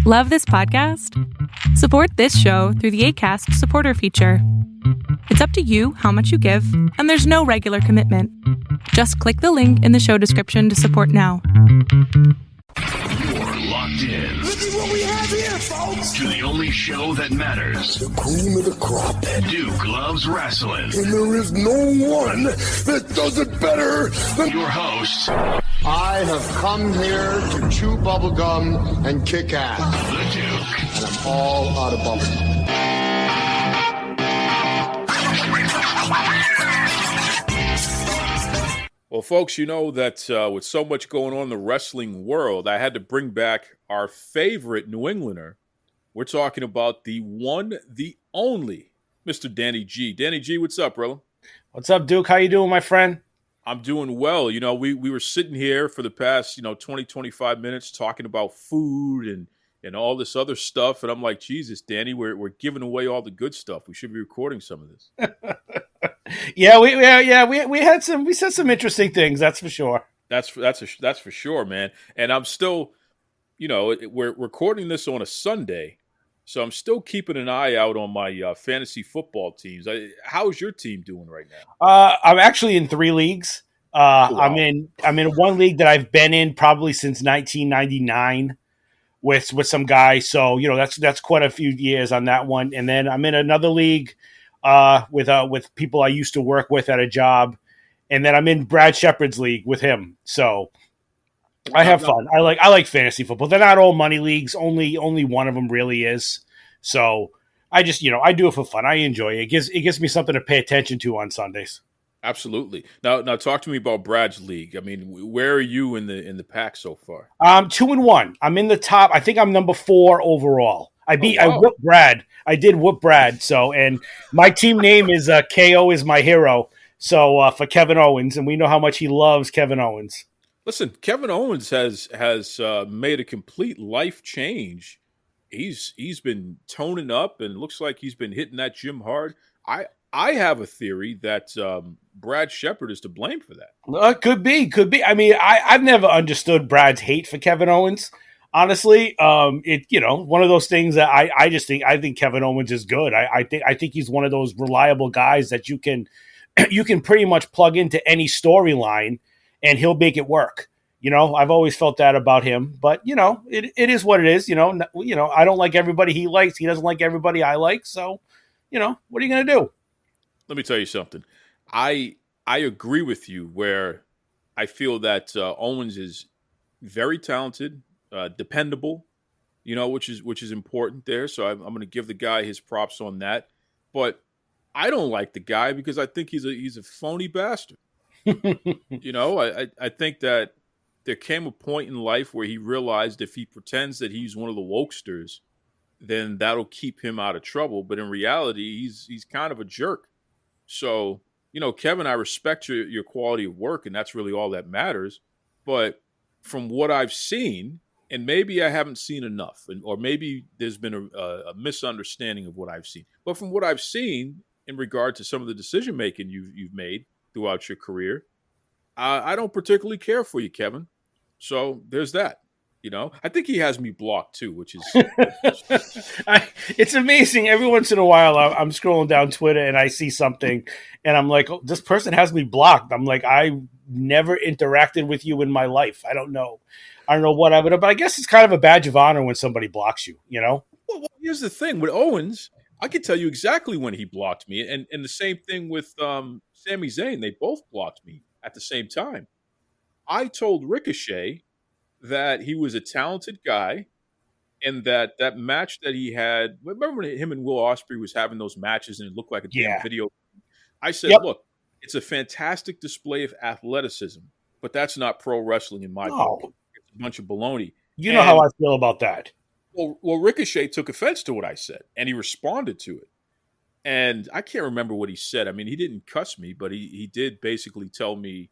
Love this podcast? Support this show through the Acast supporter feature. It's up to you how much you give, and there's no regular commitment. Just click the link in the show description to support now. You're locked in. Look at what we have here, folks. To the only show that matters. The cream of the crop. Duke Loves Rasslin. And there is no one that does it better than Your host, I have come here to chew bubblegum and kick ass. the Duke. And I'm all out of bubblegum. Well, folks, you know that with so much going on in the wrestling world, I had to bring back our favorite New Englander. We're talking about the one, the only, Mr. Danny G. Danny G, what's up, brother? What's up, Duke? How you doing, my friend? I'm doing well. You know, we were sitting here for the past, 20, 25 minutes talking about food and all this other stuff. And I'm like, Jesus, Danny, we're giving away all the good stuff. We should be recording some of this. We said some interesting things. That's for sure. That's for sure, man. And I'm still, we're recording this on a Sunday, so I'm still keeping an eye out on my fantasy football teams. How's your team doing right now? I'm actually in 3 leagues. Wow. I'm in one league that I've been in probably since 1999 with some guys. So that's quite a few years on that one. And then I'm in another league with people I used to work with at a job, and then I'm in Brad Shepard's league with him. So I have fun. I like fantasy football. They're not all money leagues. Only one of them really is. So I just I do it for fun. I enjoy it. It gives me something to pay attention to on Sundays. Absolutely. Now talk to me about Brad's league. I mean, where are you in the pack so far? 2-1. I'm in the top. I think I'm number 4 overall. I whooped Brad. I did whoop Brad. So, and my team name is KO is my hero. So for Kevin Owens, and we know how much he loves Kevin Owens. Listen, Kevin Owens has made a complete life change. He's been toning up, and it looks like he's been hitting that gym hard. I have a theory that Brad Shepard is to blame for that. Could be. I mean, I've never understood Brad's hate for Kevin Owens. Honestly, one of those things that I think Kevin Owens is good. I think he's one of those reliable guys that you can pretty much plug into any storyline and he'll make it work. I've always felt that about him, but it is what it is. I don't like everybody he likes. He doesn't like everybody I like. So, what are you going to do? Let me tell you something. I agree with you where I feel that Owens is very talented, dependable, which is important there. So I'm going to give the guy his props on that. But I don't like the guy because I think he's a phony bastard. I think that there came a point in life where he realized if he pretends that he's one of the wokesters, then that'll keep him out of trouble. But in reality, he's kind of a jerk. So, Kevin, I respect your quality of work, and that's really all that matters. But from what I've seen, and maybe I haven't seen enough, or maybe there's been a misunderstanding of what I've seen. But from what I've seen in regard to some of the decision making you've made throughout your career, I don't particularly care for you, Kevin. So there's that. I think he has me blocked too, which is it's amazing. Every once in a while, I'm scrolling down Twitter and I see something, and I'm like, oh, this person has me blocked. I'm like, I never interacted with you in my life. I don't know what I would have, but I guess it's kind of a badge of honor when somebody blocks you. Well, here's the thing with Owens. I can tell you exactly when he blocked me, and the same thing with Sami Zayn. They both blocked me at the same time. I told Ricochet that he was a talented guy, and that match that he had. Remember when him and Will Ospreay was having those matches, and it looked like a damn video. I said, Look, it's a fantastic display of athleticism, but that's not pro wrestling in my book. It's a bunch of baloney. You know how I feel about that. Well, Ricochet took offense to what I said, and he responded to it. And I can't remember what he said. I mean, he didn't cuss me, but he did basically tell me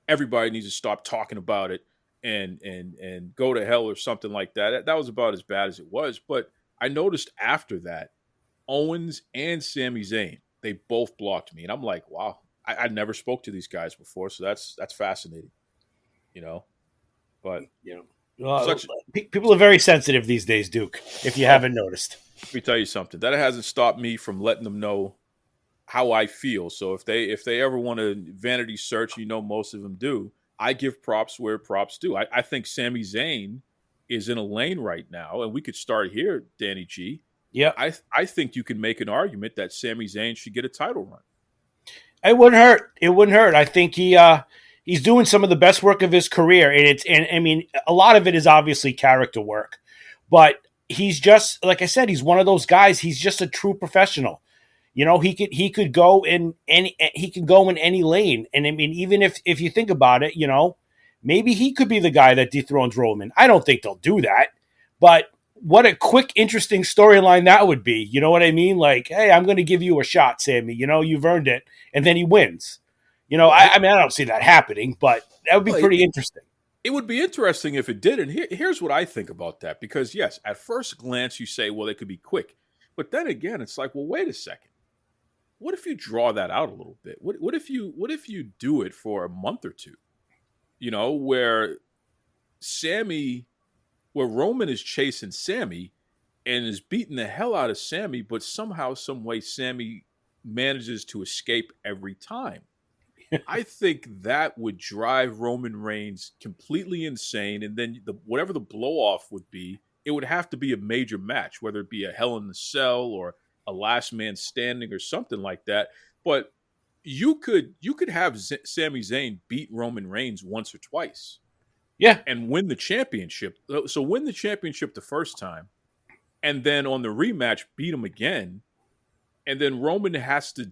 everybody needs to stop talking about it and go to hell or something like that. That was about as bad as it was. But I noticed after that, Owens and Sami Zayn, they both blocked me. And I'm like, wow, I never spoke to these guys before. So that's fascinating, But Such. People are very sensitive these days, Duke, if you haven't noticed. Let me tell you something. That hasn't stopped me from letting them know how I feel. So if they ever want to vanity search, most of them do. I give props where props do. I think Sami Zayn is in a lane right now, and we could start here, Danny G. Yeah, I think you can make an argument that Sami Zayn should get a title run. It wouldn't hurt. It wouldn't hurt. I think he's doing some of the best work of his career, and I mean, a lot of it is obviously character work, but he's just, like I said, he's one of those guys. He's just a true professional. He could go in any lane, and I mean, even if you think about it, maybe he could be the guy that dethrones Roman. I don't think they'll do that, but what a quick, interesting storyline that would be. You know what I mean? Like, hey, I'm going to give you a shot, Sammy. You've earned it, and then he wins. I mean, I don't see that happening, but that would be pretty interesting. It would be interesting if it did, and here's what I think about that. Because yes, at first glance, you say, well, they could be quick, but then again, it's like, well, wait a second. What if you draw that out a little bit? What if you do it for a month or two? Where Roman is chasing Sammy and is beating the hell out of Sammy, but somehow, some way, Sammy manages to escape every time. I think that would drive Roman Reigns completely insane, and then whatever the blow-off would be, it would have to be a major match, whether it be a Hell in a Cell or a last man standing or something like that. But you could have Sami Zayn beat Roman Reigns once or twice. Yeah. And win the championship. So win the championship the first time, and then on the rematch, beat him again. And then Roman has to,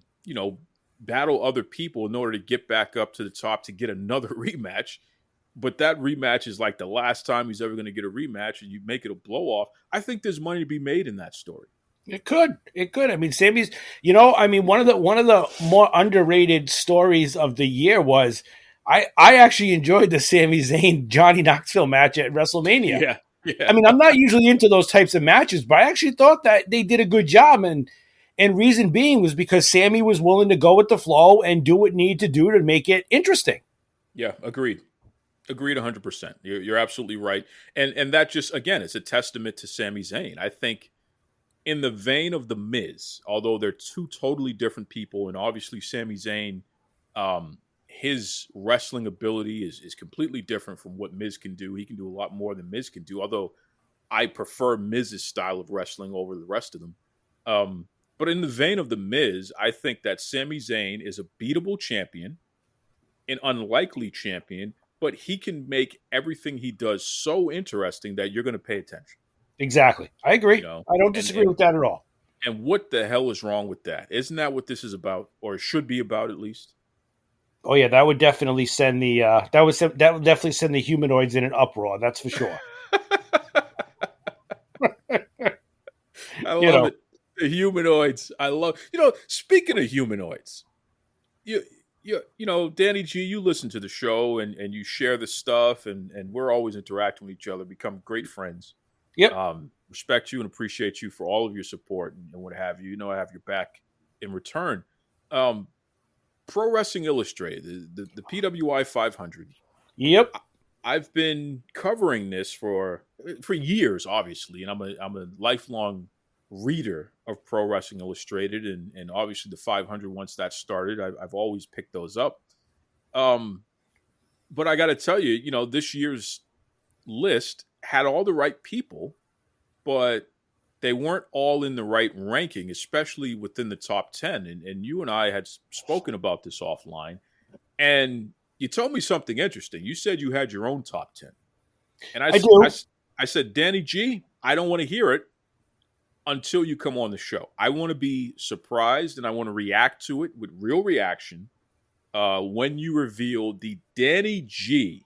battle other people in order to get back up to the top to get another rematch. But that rematch is like the last time he's ever going to get a rematch, and you make it a blow-off. I think there's money to be made in that story. It could. I mean, Sammy's, one of the more underrated stories of the year was I actually enjoyed the Sami Zayn Johnny Knoxville match at WrestleMania. Yeah. I mean, I'm not usually into those types of matches, but I actually thought that they did a good job, and reason being was because Sammy was willing to go with the flow and do what needed to do to make it interesting. Yeah, agreed 100%. You're absolutely right. And that just, again, it's a testament to Sami Zayn. I think in the vein of The Miz, although they're two totally different people, and obviously Sami Zayn, his wrestling ability is completely different from what Miz can do. He can do a lot more than Miz can do, although I prefer Miz's style of wrestling over the rest of them. But in the vein of The Miz, I think that Sami Zayn is a beatable champion, an unlikely champion, but he can make everything he does so interesting that you're going to pay attention. Exactly. I agree. I don't disagree with that at all. And what the hell is wrong with that? Isn't that what this is about, or should be about at least? Oh yeah, that would definitely send that would definitely send the humanoids in an uproar. That's for sure. I love it. The humanoids. I love. Speaking of humanoids, Danny G, you listen to the show and you share the stuff, and we're always interacting with each other, become great friends. Yep. Respect you and appreciate you for all of your support and what have you. I have your back in return. Pro Wrestling Illustrated, the PWI 500. Yep. I've been covering this for years, obviously, and I'm a lifelong reader of Pro Wrestling Illustrated, and obviously the 500, once that started, I've always picked those up. But I got to tell you, this year's list had all the right people, but they weren't all in the right ranking, especially within the top 10. And you and I had spoken about this offline, and you told me something interesting. You said you had your own top 10. And I said, Danny G, I don't want to hear it until you come on the show. I want to be surprised, and I want to react to it with real reaction when you reveal the Danny G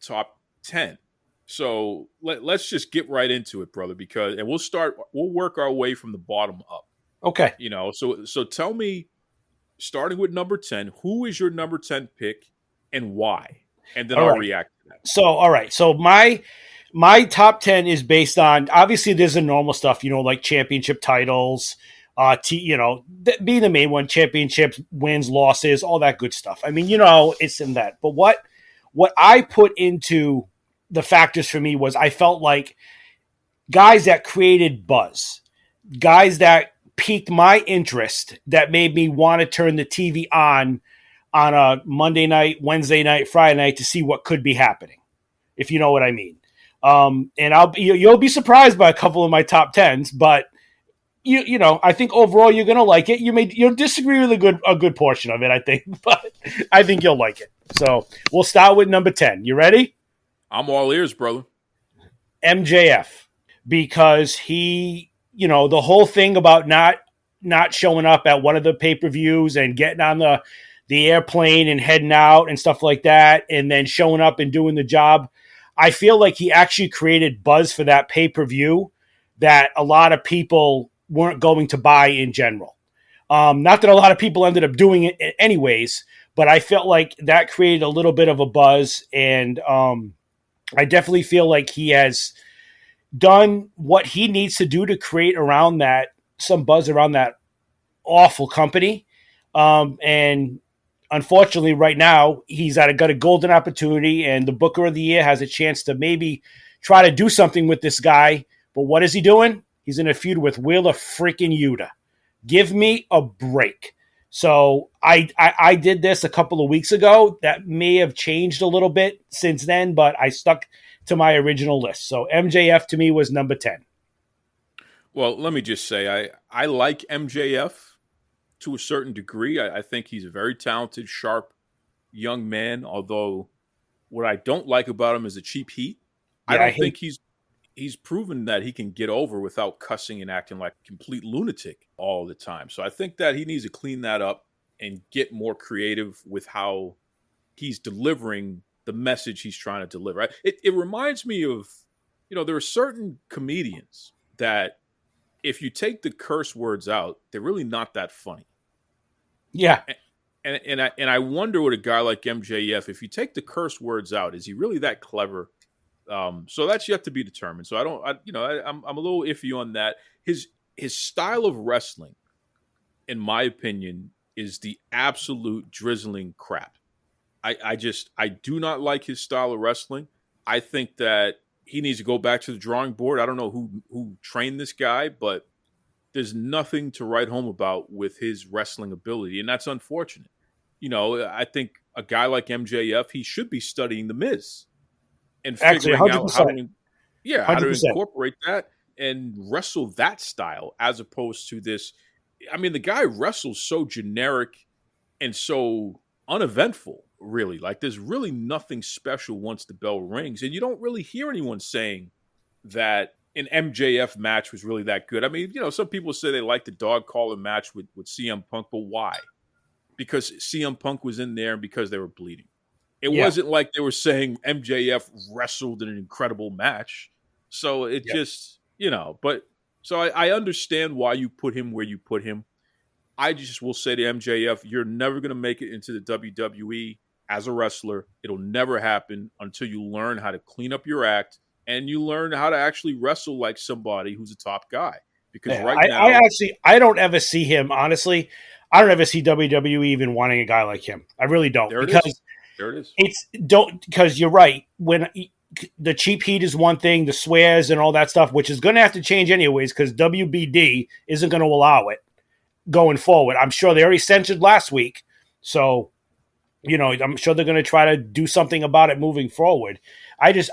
top 10. So let's just get right into it, brother, and we'll work our way from the bottom up. Okay. So tell me, starting with number 10, who is your number 10 pick and why? And then I'll react to that. So, all right. So my top 10 is based on, obviously there's the normal stuff, like championship titles, being the main one, championships, wins, losses, all that good stuff. I mean, it's in that. But what I put into the factors for me was I felt like guys that created buzz, guys that piqued my interest, that made me want to turn the TV on a Monday night, Wednesday night, Friday night to see what could be happening, if you know what I mean. And you'll be surprised by a couple of my top 10s, but you know, I think overall you're going to like it. You'll disagree with a good portion of it, I think, but I think you'll like it. So we'll start with number 10. You ready? I'm all ears, brother. MJF, because he, you know, the whole thing about not showing up at one of the pay-per-views and getting on the airplane and heading out and stuff like that, and then showing up and doing the job. I feel like he actually created buzz for that pay-per-view that a lot of people weren't going to buy in general. Not that a lot of people ended up doing it anyways, but I felt like that created a little bit of a buzz, and I definitely feel like he has done what he needs to do to create around that, some buzz around that awful company. And unfortunately right now he's got a golden opportunity, and the Booker of the Year has a chance to maybe try to do something with this guy. But what is he doing? He's in a feud with Wheeler freaking Yuta. Give me a break. So I did this a couple of weeks ago. That may have changed a little bit since then, but I stuck to my original list. So MJF to me was number 10. Well, let me just say, I like MJF to a certain degree. I think he's a very talented, sharp young man, although what I don't like about him is a cheap heat. Yeah, I don't think he's proven that he can get over without cussing and acting like a complete lunatic all the time. So I think that he needs to clean that up and get more creative with how he's delivering the message he's trying to deliver. It reminds me of, you know, there are certain comedians that if you take the curse words out, they're really not that funny. Yeah. And I wonder with a guy like MJF, if you take the curse words out, is he really that clever? So that's yet to be determined. So I'm a little iffy on that. His style of wrestling, in my opinion, is the absolute drizzling crap. I do not like his style of wrestling. I think that he needs to go back to the drawing board. I don't know who trained this guy, but there's nothing to write home about with his wrestling ability, and that's unfortunate. You know, I think a guy like MJF, he should be studying The Miz and figuring out how to incorporate that and wrestle that style as opposed to this. I mean, the guy wrestles so generic and so uneventful, really. Like, there's really nothing special once the bell rings, and you don't really hear anyone saying that an MJF match was really that good. I mean, you know, some people say they like the dog collar match with CM Punk, but why? Because CM Punk was in there and because they were bleeding. It wasn't like they were saying MJF wrestled in an incredible match. So it just, you know, but so I understand why you put him where you put him. I just will say to MJF, you're never going to make it into the WWE as a wrestler. It'll never happen until you learn how to clean up your act and you learn how to actually wrestle like somebody who's a top guy. Because now, I don't ever see him, honestly. I don't ever see WWE even wanting a guy like him. I really don't. There it is. Because you're right. When the cheap heat is one thing, the swears and all that stuff, which is going to have to change anyways, because WBD isn't going to allow it going forward. I'm sure they already censored last week, so you know, I'm sure they're going to try to do something about it moving forward. I just,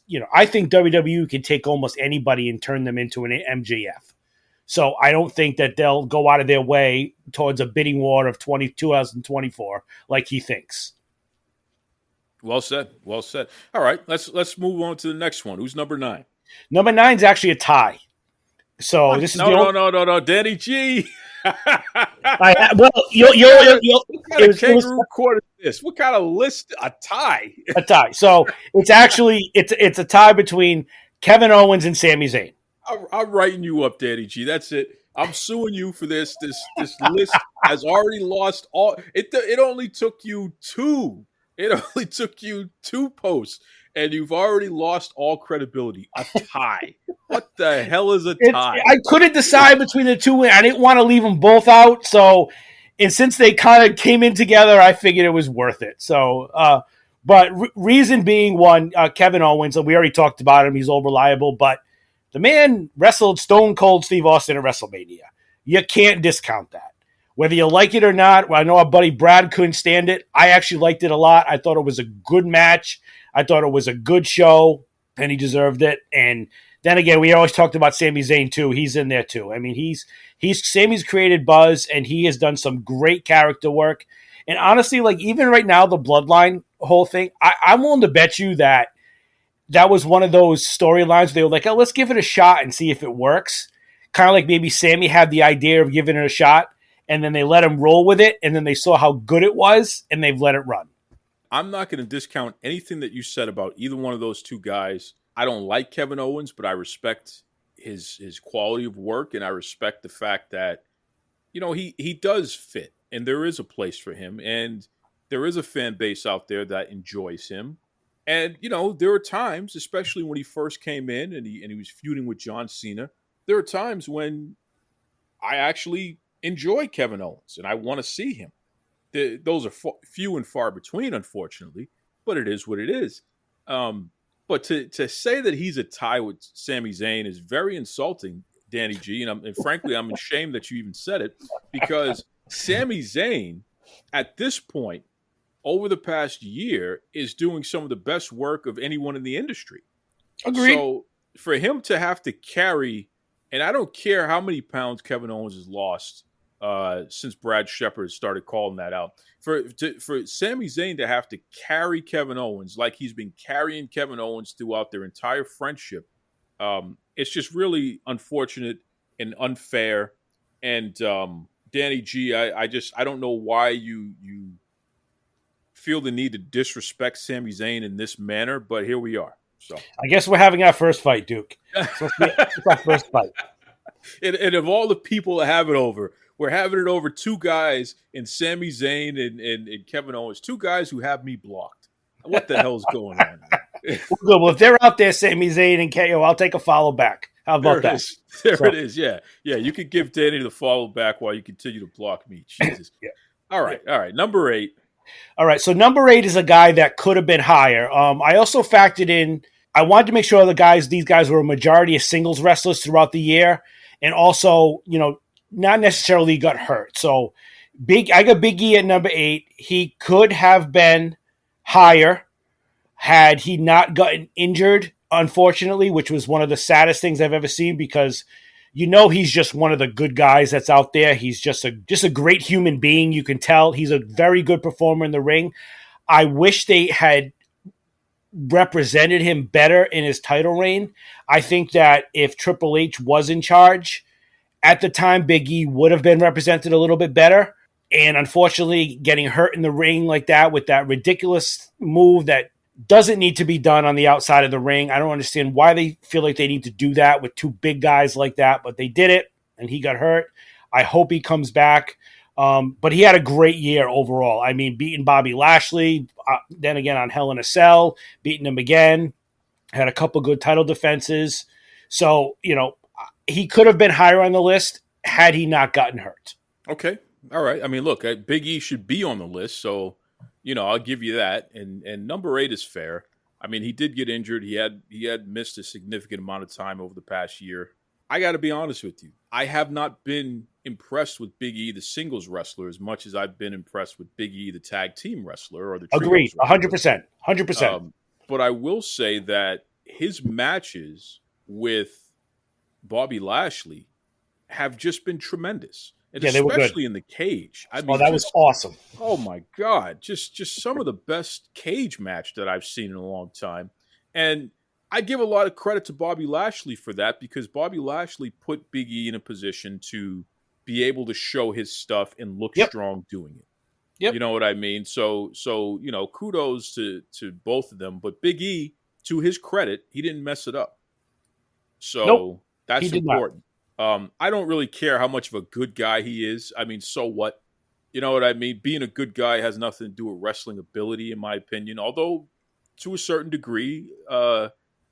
you know, I think WWE can take almost anybody and turn them into an MJF. So I don't think that they'll go out of their way towards a bidding war of 2024 like he thinks. Well said. Well said. All right, let's move on to the next one. Who's number 9? Number 9 is actually a tie. So this is no, Danny G. What kind of kangaroo court is this? What kind of list? A tie. A tie. So it's actually it's a tie between Kevin Owens and Sami Zayn. I'm writing you up, Danny G. That's it. I'm suing you for this. This list has already lost all. It only took you 2. It only took you 2 posts, and you've already lost all credibility. A tie. What the hell is a tie? I couldn't decide between the two. I didn't want to leave them both out. So, and since they kind of came in together, I figured it was worth it. So, But reason being one, Kevin Owens, we already talked about him. He's all reliable, but the man wrestled Stone Cold Steve Austin at WrestleMania. You can't discount that. Whether you like it or not, I know our buddy Brad couldn't stand it. I actually liked it a lot. I thought it was a good match. I thought it was a good show, and he deserved it. And then again, we always talked about Sami Zayn too. He's in there too. I mean, Sami's created buzz, and he has done some great character work. And honestly, like even right now, the Bloodline whole thing, I'm willing to bet you that was one of those storylines. They were like, oh, let's give it a shot and see if it works. Kind of like maybe Sami had the idea of giving it a shot, and then they let him roll with it, and then they saw how good it was, and they've let it run. I'm not going to discount anything that you said about either one of those two guys. I don't like Kevin Owens, but I respect his quality of work, and I respect the fact that, he does fit, and there is a place for him, and there is a fan base out there that enjoys him. And, there are times, especially when he first came in and he was feuding with John Cena, there are times when I actually enjoy Kevin Owens and I want to see him. Those are few and far between, unfortunately, but it is what it is. But to say that he's a tie with Sami Zayn is very insulting, Danny G. And frankly, I'm ashamed that you even said it, because Sami Zayn, at this point, over the past year, is doing some of the best work of anyone in the industry. Agreed. So for him to have to carry, and I don't care how many pounds Kevin Owens has lost since Brad Shepard started calling that out, for Sami Zayn to have to carry Kevin Owens like he's been carrying Kevin Owens throughout their entire friendship, it's just really unfortunate and unfair. And Danny G, I don't know why you feel the need to disrespect Sami Zayn in this manner, but here we are. So I guess we're having our first fight, Duke. It's our first fight. And of all the people to have it over, we're having it over two guys in Sami Zayn and Kevin Owens, two guys who have me blocked. What the hell's going on? Well, good. Well, if they're out there, Sami Zayn and KO, I'll take a follow back. How about that? There it is. Yeah. You could give Danny the follow back while you continue to block me. Jesus. Yeah. All right. Number 8. All right, so number 8 is a guy that could have been higher. I also factored in, I wanted to make sure these guys were a majority of singles wrestlers throughout the year, and also, not necessarily got hurt. So I got Big E at number 8. He could have been higher had he not gotten injured, unfortunately, which was one of the saddest things I've ever seen, because he's just one of the good guys that's out there. He's just a great human being. You can tell he's a very good performer in the ring. I wish they had represented him better in his title reign. I think that if Triple H was in charge at the time, Big E would have been represented a little bit better. And unfortunately, getting hurt in the ring like that with that ridiculous move that doesn't need to be done on the outside of the ring. I don't understand why they feel like they need to do that with two big guys like that, but they did it, and he got hurt. I hope he comes back. But he had a great year overall. I mean, beating Bobby Lashley, then again on Hell in a Cell, beating him again, had a couple good title defenses. So, he could have been higher on the list had he not gotten hurt. Okay. All right. I mean, look, Big E should be on the list, so I'll give you that. And number 8 is fair. I mean, he did get injured. He had missed a significant amount of time over the past year. I got to be honest with you. I have not been impressed with Big E, the singles wrestler, as much as I've been impressed with Big E, the tag team wrestler, or the Agreed, 100%, 100%. But I will say that his matches with Bobby Lashley have just been tremendous. And they were good. Especially in the cage. I mean, that was awesome. Oh my God. Just some of the best cage match that I've seen in a long time. And I give a lot of credit to Bobby Lashley for that, because Bobby Lashley put Big E in a position to be able to show his stuff and look strong doing it. Yep. You know what I mean? So kudos to both of them. But Big E, to his credit, he didn't mess it up. So that's important. I don't really care how much of a good guy he is. I mean, so what? You know what I mean? Being a good guy has nothing to do with wrestling ability, in my opinion. Although, to a certain degree,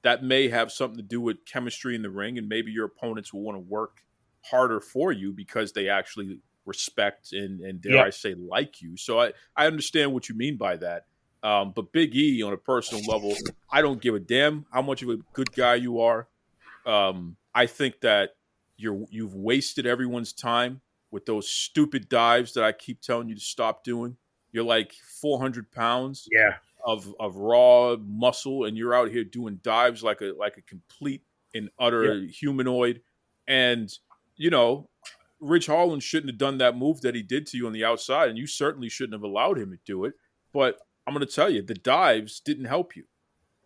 that may have something to do with chemistry in the ring, and maybe your opponents will want to work harder for you because they actually respect and dare I say, like you. So I understand what you mean by that. But Big E, on a personal level, I don't give a damn how much of a good guy you are. I think that you've wasted everyone's time with those stupid dives that I keep telling you to stop doing. You're like 400 pounds Yeah. of raw muscle, and you're out here doing dives like a complete and utter humanoid. And Ridge Holland shouldn't have done that move that he did to you on the outside, and you certainly shouldn't have allowed him to do it. But I'm going to tell you, the dives didn't help you.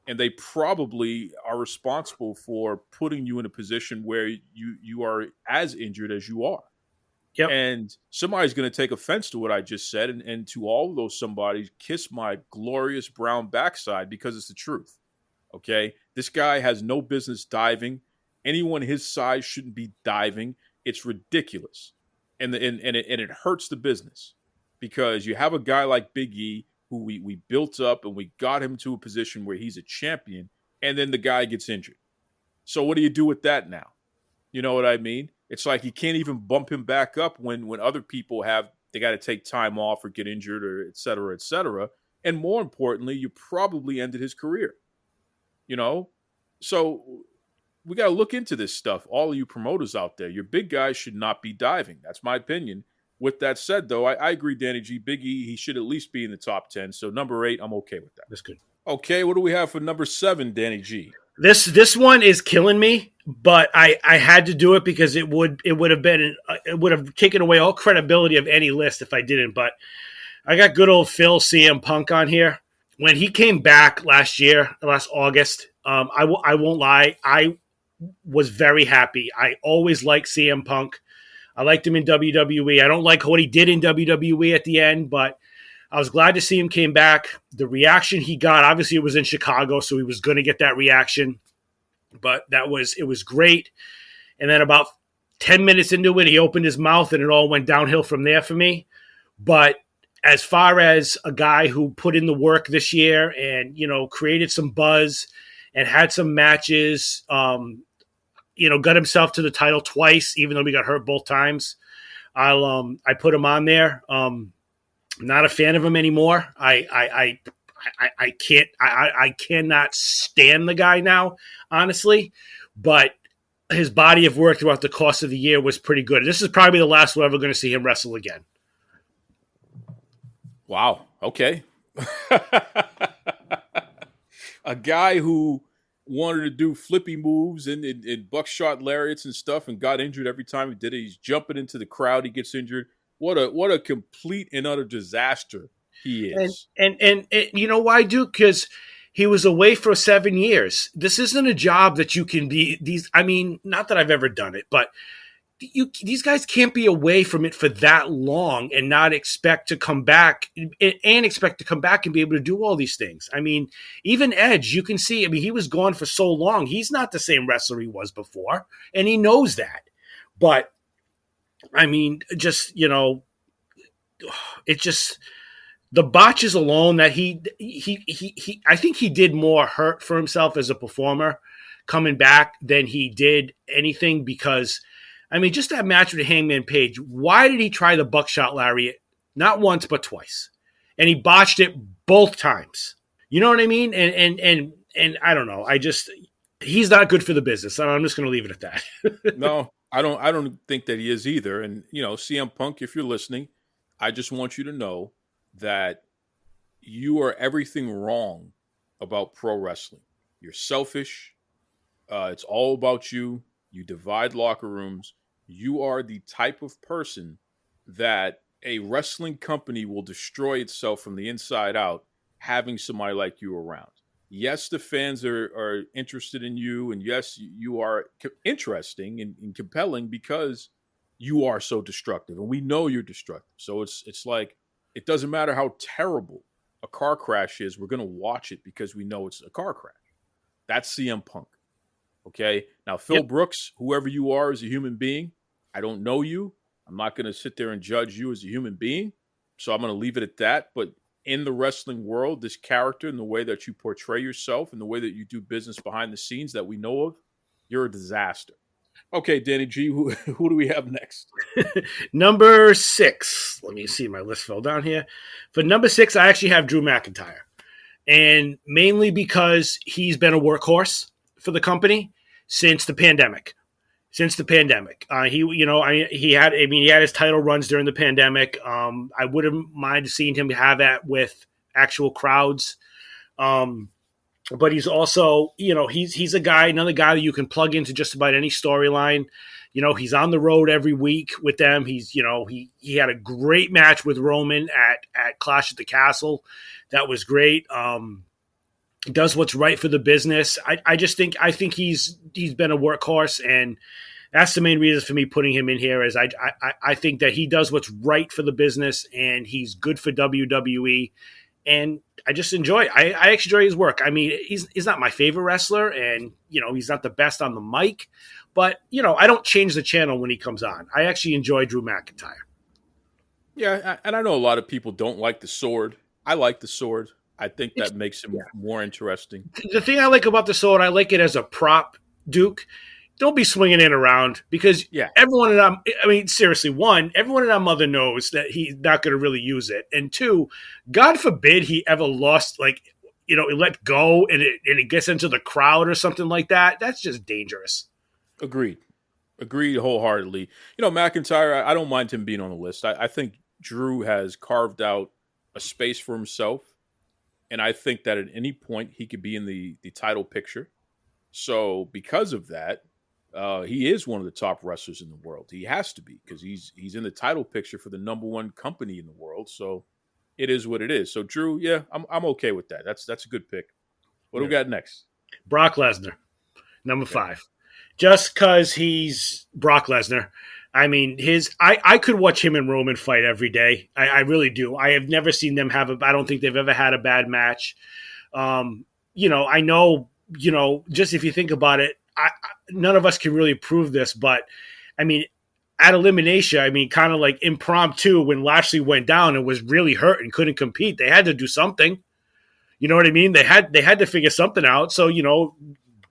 And they probably are responsible for putting you in a position where you are as injured as you are. Yep. And somebody's going to take offense to what I just said. And to all of those somebodies, kiss my glorious brown backside, because it's the truth. Okay? This guy has no business diving. Anyone his size shouldn't be diving. It's ridiculous. And it hurts the business, because you have a guy like Big E who we built up and we got him to a position where he's a champion, and then the guy gets injured. So what do you do with that now? You know what I mean? It's like you can't even bump him back up when other people they got to take time off or get injured or et cetera, et cetera. And more importantly, you probably ended his career. So we got to look into this stuff. All of you promoters out there, your big guys should not be diving. That's my opinion. With that said, though, I agree, Danny G. Big E, he should at least be in the top 10. So number 8, I'm okay with that. That's good. Okay, what do we have for number 7, Danny G? This one is killing me, but I had to do it because it would have taken away all credibility of any list if I didn't. But I got good old Phil CM Punk on here. When he came back last August, I won't lie, I was very happy. I always liked CM Punk. I liked him in WWE. I don't like what he did in WWE at the end, but I was glad to see him came back. The reaction he got, obviously it was in Chicago, so he was going to get that reaction, but it was great. And then about 10 minutes into it, he opened his mouth and it all went downhill from there for me. But as far as a guy who put in the work this year and, created some buzz and had some matches, got himself to the title twice, even though he got hurt both times. I put him on there. Not a fan of him anymore. I cannot stand the guy now, honestly. But his body of work throughout the course of the year was pretty good. This is probably the last we're ever going to see him wrestle again. Wow. Okay. A guy who wanted to do flippy moves and buckshot lariats and stuff and got injured every time he did it. He's jumping into the crowd. He gets injured. What a complete and utter disaster he is. And you know why, Duke? Because he was away for 7 years. This isn't a job that you can be not that I've ever done it, but these guys can't be away from it for that long and not expect to come back and be able to do all these things. I mean, even Edge, you can see, he was gone for so long. He's not the same wrestler he was before, and he knows that. But it's just the botches alone that he I think he did more hurt for himself as a performer coming back than he did anything, because just that match with Hangman Page, why did he try the buckshot lariat? Not once, but twice. And he botched it both times. You know what I mean? And I don't know. He's not good for the business. I'm just going to leave it at that. No, I don't think that he is either. And, CM Punk, if you're listening, I just want you to know that you are everything wrong about pro wrestling. You're selfish. It's all about you. You divide locker rooms. You are the type of person that a wrestling company will destroy itself from the inside out having somebody like you around. Yes, the fans are interested in you, and yes, you are interesting and compelling because you are so destructive, and we know you're destructive. So it's like, it doesn't matter how terrible a car crash is, we're going to watch it because we know it's a car crash. That's CM Punk. Okay. Now, Phil Brooks, whoever you are as a human being, I don't know you. I'm not going to sit there and judge you as a human being. So I'm going to leave it at that. But in the wrestling world, this character and the way that you portray yourself and the way that you do business behind the scenes that we know of, you're a disaster. Okay, Danny G, who do we have next? Number 6. Let me see. My list fell down here. For number 6, I actually have Drew McIntyre. and mainly because he's been a workhorse for the company since the pandemic. He had his title runs during the pandemic. I wouldn't mind seeing him have that with actual crowds. But he's also, he's another guy that you can plug into just about any storyline. He's on the road every week with them. He had a great match with Roman at Clash at the Castle. That was great. He does what's right for the business. I think he's been a workhorse, and that's the main reason for me putting him in here. Is I think that he does what's right for the business, and he's good for WWE. And I just enjoy. I actually enjoy his work. I mean, he's not my favorite wrestler, and he's not the best on the mic, but I don't change the channel when he comes on. I actually enjoy Drew McIntyre. Yeah, and I know a lot of people don't like the sword. I like the sword. I think that makes him more interesting. The thing I like about the sword, I like it as a prop, Duke. Don't be swinging it around, because everyone in everyone in our mother knows that he's not going to really use it. And two, God forbid he ever lost, let go and it gets into the crowd or something like that. That's just dangerous. Agreed wholeheartedly. McIntyre, I don't mind him being on the list. I think Drew has carved out a space for himself, and I think that at any point he could be in the title picture. So because of that, he is one of the top wrestlers in the world. He has to be, because he's in the title picture for the number one company in the world. So it is what it is. So Drew, I'm okay with that. That's a good pick. What do we got next? Brock Lesnar, number 5. Just because he's Brock Lesnar. I mean, I could watch him and Roman fight every day. I really do. I have never seen them I don't think they've ever had a bad match. I know, just if you think about it, none of us can really prove this, but I mean, at Elimination, kind of like impromptu, when Lashley went down and was really hurt and couldn't compete, they had to do something. You know what I mean? They had to figure something out. So,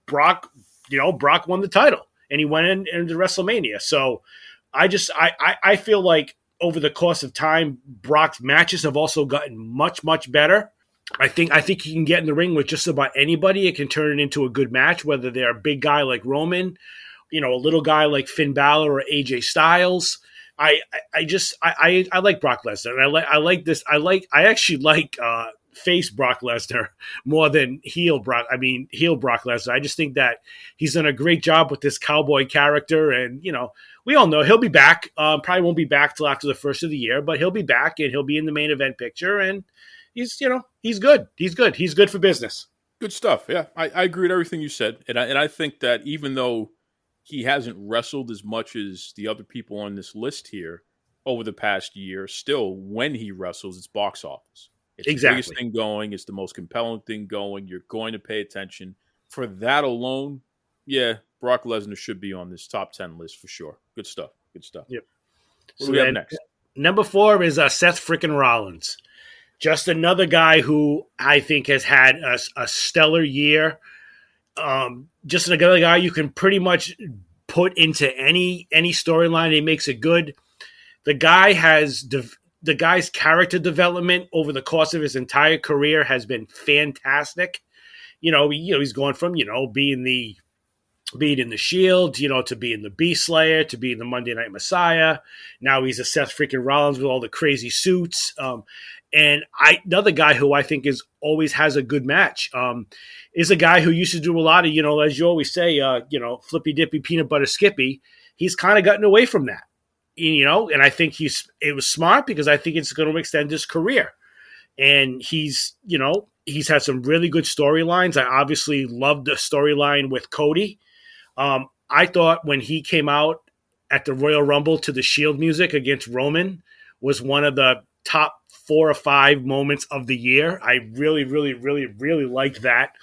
Brock won the title and he went into WrestleMania. So I feel like over the course of time, Brock's matches have also gotten much, much better. I think he can get in the ring with just about anybody. It can turn it into a good match, whether they're a big guy like Roman, a little guy like Finn Balor or AJ Styles. I like Brock Lesnar, and I actually like face Brock Lesnar more than heel Brock Lesnar. I just think that he's done a great job with this cowboy character, and we all know he'll be back. Probably won't be back till after the first of the year, but he'll be back and he'll be in the main event picture, and he's good. He's good for business. Good stuff. Yeah, I agree with everything you said, and I think that even though he hasn't wrestled as much as the other people on this list here over the past year, still when he wrestles, it's box office. It's the biggest thing going. It's the most compelling thing going. You're going to pay attention. For that alone, Brock Lesnar should be on this top 10 list for sure. Good stuff. Yep. What do we have next? Number 4 is Seth freaking Rollins. Just another guy who I think has had a stellar year. Just another guy you can pretty much put into any storyline. He makes it good. The guy's character development over the course of his entire career has been fantastic. He's going from being in the Shield, to being the Beast Slayer, to being the Monday Night Messiah. Now he's a Seth freaking Rollins with all the crazy suits. And another guy who I think always has a good match is a guy who used to do a lot of, as you always say, flippy dippy peanut butter skippy. He's kind of gotten away from that, and I think it was smart, because I think it's going to extend his career. And he's had some really good storylines. I obviously loved the storyline with Cody. I thought when he came out at the Royal Rumble to the Shield music against Roman was one of the top 4 or 5 moments of the year. I really, really, really, really liked that.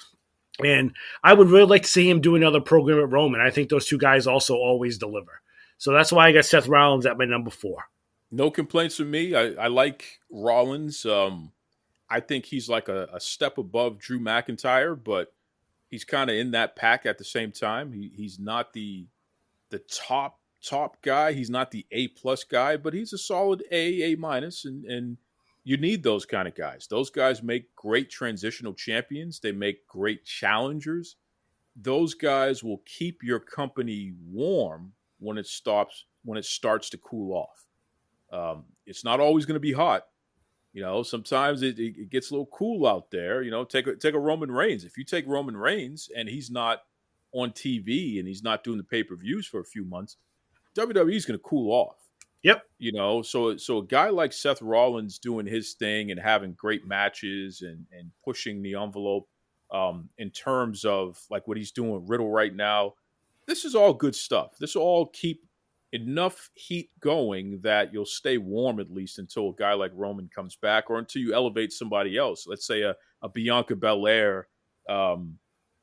And I would really like to see him do another program at Roman. I think those two guys also always deliver. So that's why I got Seth Rollins at my number 4. No complaints from me. I like Rollins. I think he's like a step above Drew McIntyre, but he's kind of in that pack at the same time. He's not the top guy. He's not the A+ guy, but he's a solid A-, and You need those kind of guys. Those guys make great transitional champions. They make great challengers. Those guys will keep your company warm when it starts to cool off. It's not always going to be hot. Sometimes it gets a little cool out there. Take a Roman Reigns. If you take Roman Reigns and he's not on TV and he's not doing the pay-per-views for a few months, WWE is going to cool off. Yep. So a guy like Seth Rollins doing his thing and having great matches and pushing the envelope in terms of like what he's doing with Riddle right now, this is all good stuff. This will all keep enough heat going that you'll stay warm at least until a guy like Roman comes back or until you elevate somebody else. Let's say a Bianca Belair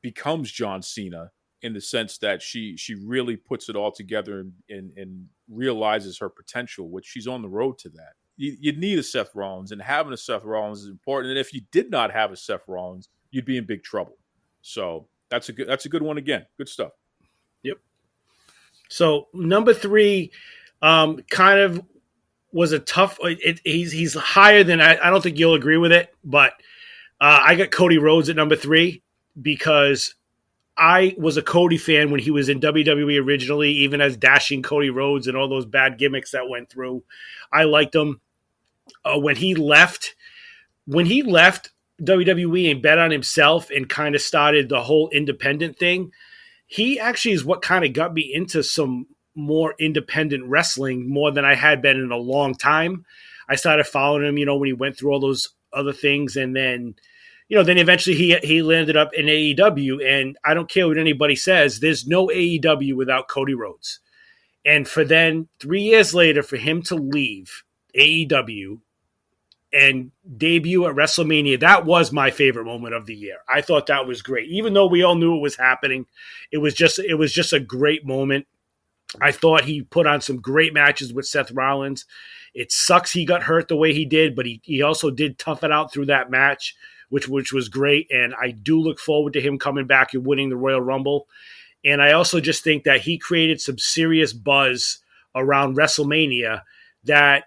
becomes John Cena in the sense that she really puts it all together and realizes her potential, which she's on the road to that. You need a Seth Rollins, and having a Seth Rollins is important. And if you did not have a Seth Rollins, you'd be in big trouble. So that's a good one again. Good stuff. Yep. So number 3, kind of was a tough. He's higher than I don't think you'll agree with it, but I got Cody Rhodes at number 3 because I was a Cody fan when he was in WWE originally, even as dashing Cody Rhodes and all those bad gimmicks that went through. I liked him. When he left WWE and bet on himself and kind of started the whole independent thing, he actually is what kind of got me into some more independent wrestling more than I had been in a long time. I started following him, when he went through all those other things, and then then eventually he landed up in AEW, and I don't care what anybody says, there's no AEW without Cody Rhodes. And for then 3 years later, for him to leave AEW and debut at WrestleMania, that was my favorite moment of the year. I thought that was great. Even though we all knew it was happening, it was just a great moment. I thought he put on some great matches with Seth Rollins. It sucks he got hurt the way he did, but he also did tough it out through that match, which was great. And I do look forward to him coming back and winning the Royal Rumble. And I also just think that he created some serious buzz around WrestleMania that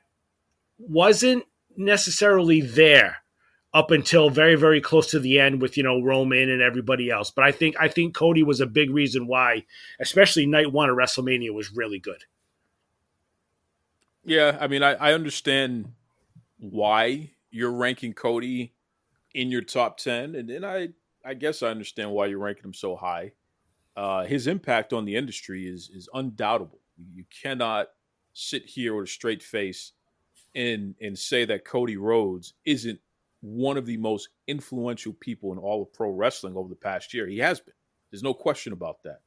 wasn't necessarily there up until very, very close to the end with, Roman and everybody else. But I think Cody was a big reason why, especially night 1 of WrestleMania, was really good. Yeah, I mean, I understand why you're ranking Cody in your top 10, and then I guess I understand why you're ranking him so high. His impact on the industry is undoubtable. You cannot sit here with a straight face and say that Cody Rhodes isn't one of the most influential people in all of pro wrestling over the past year. He has been. There's no question about that.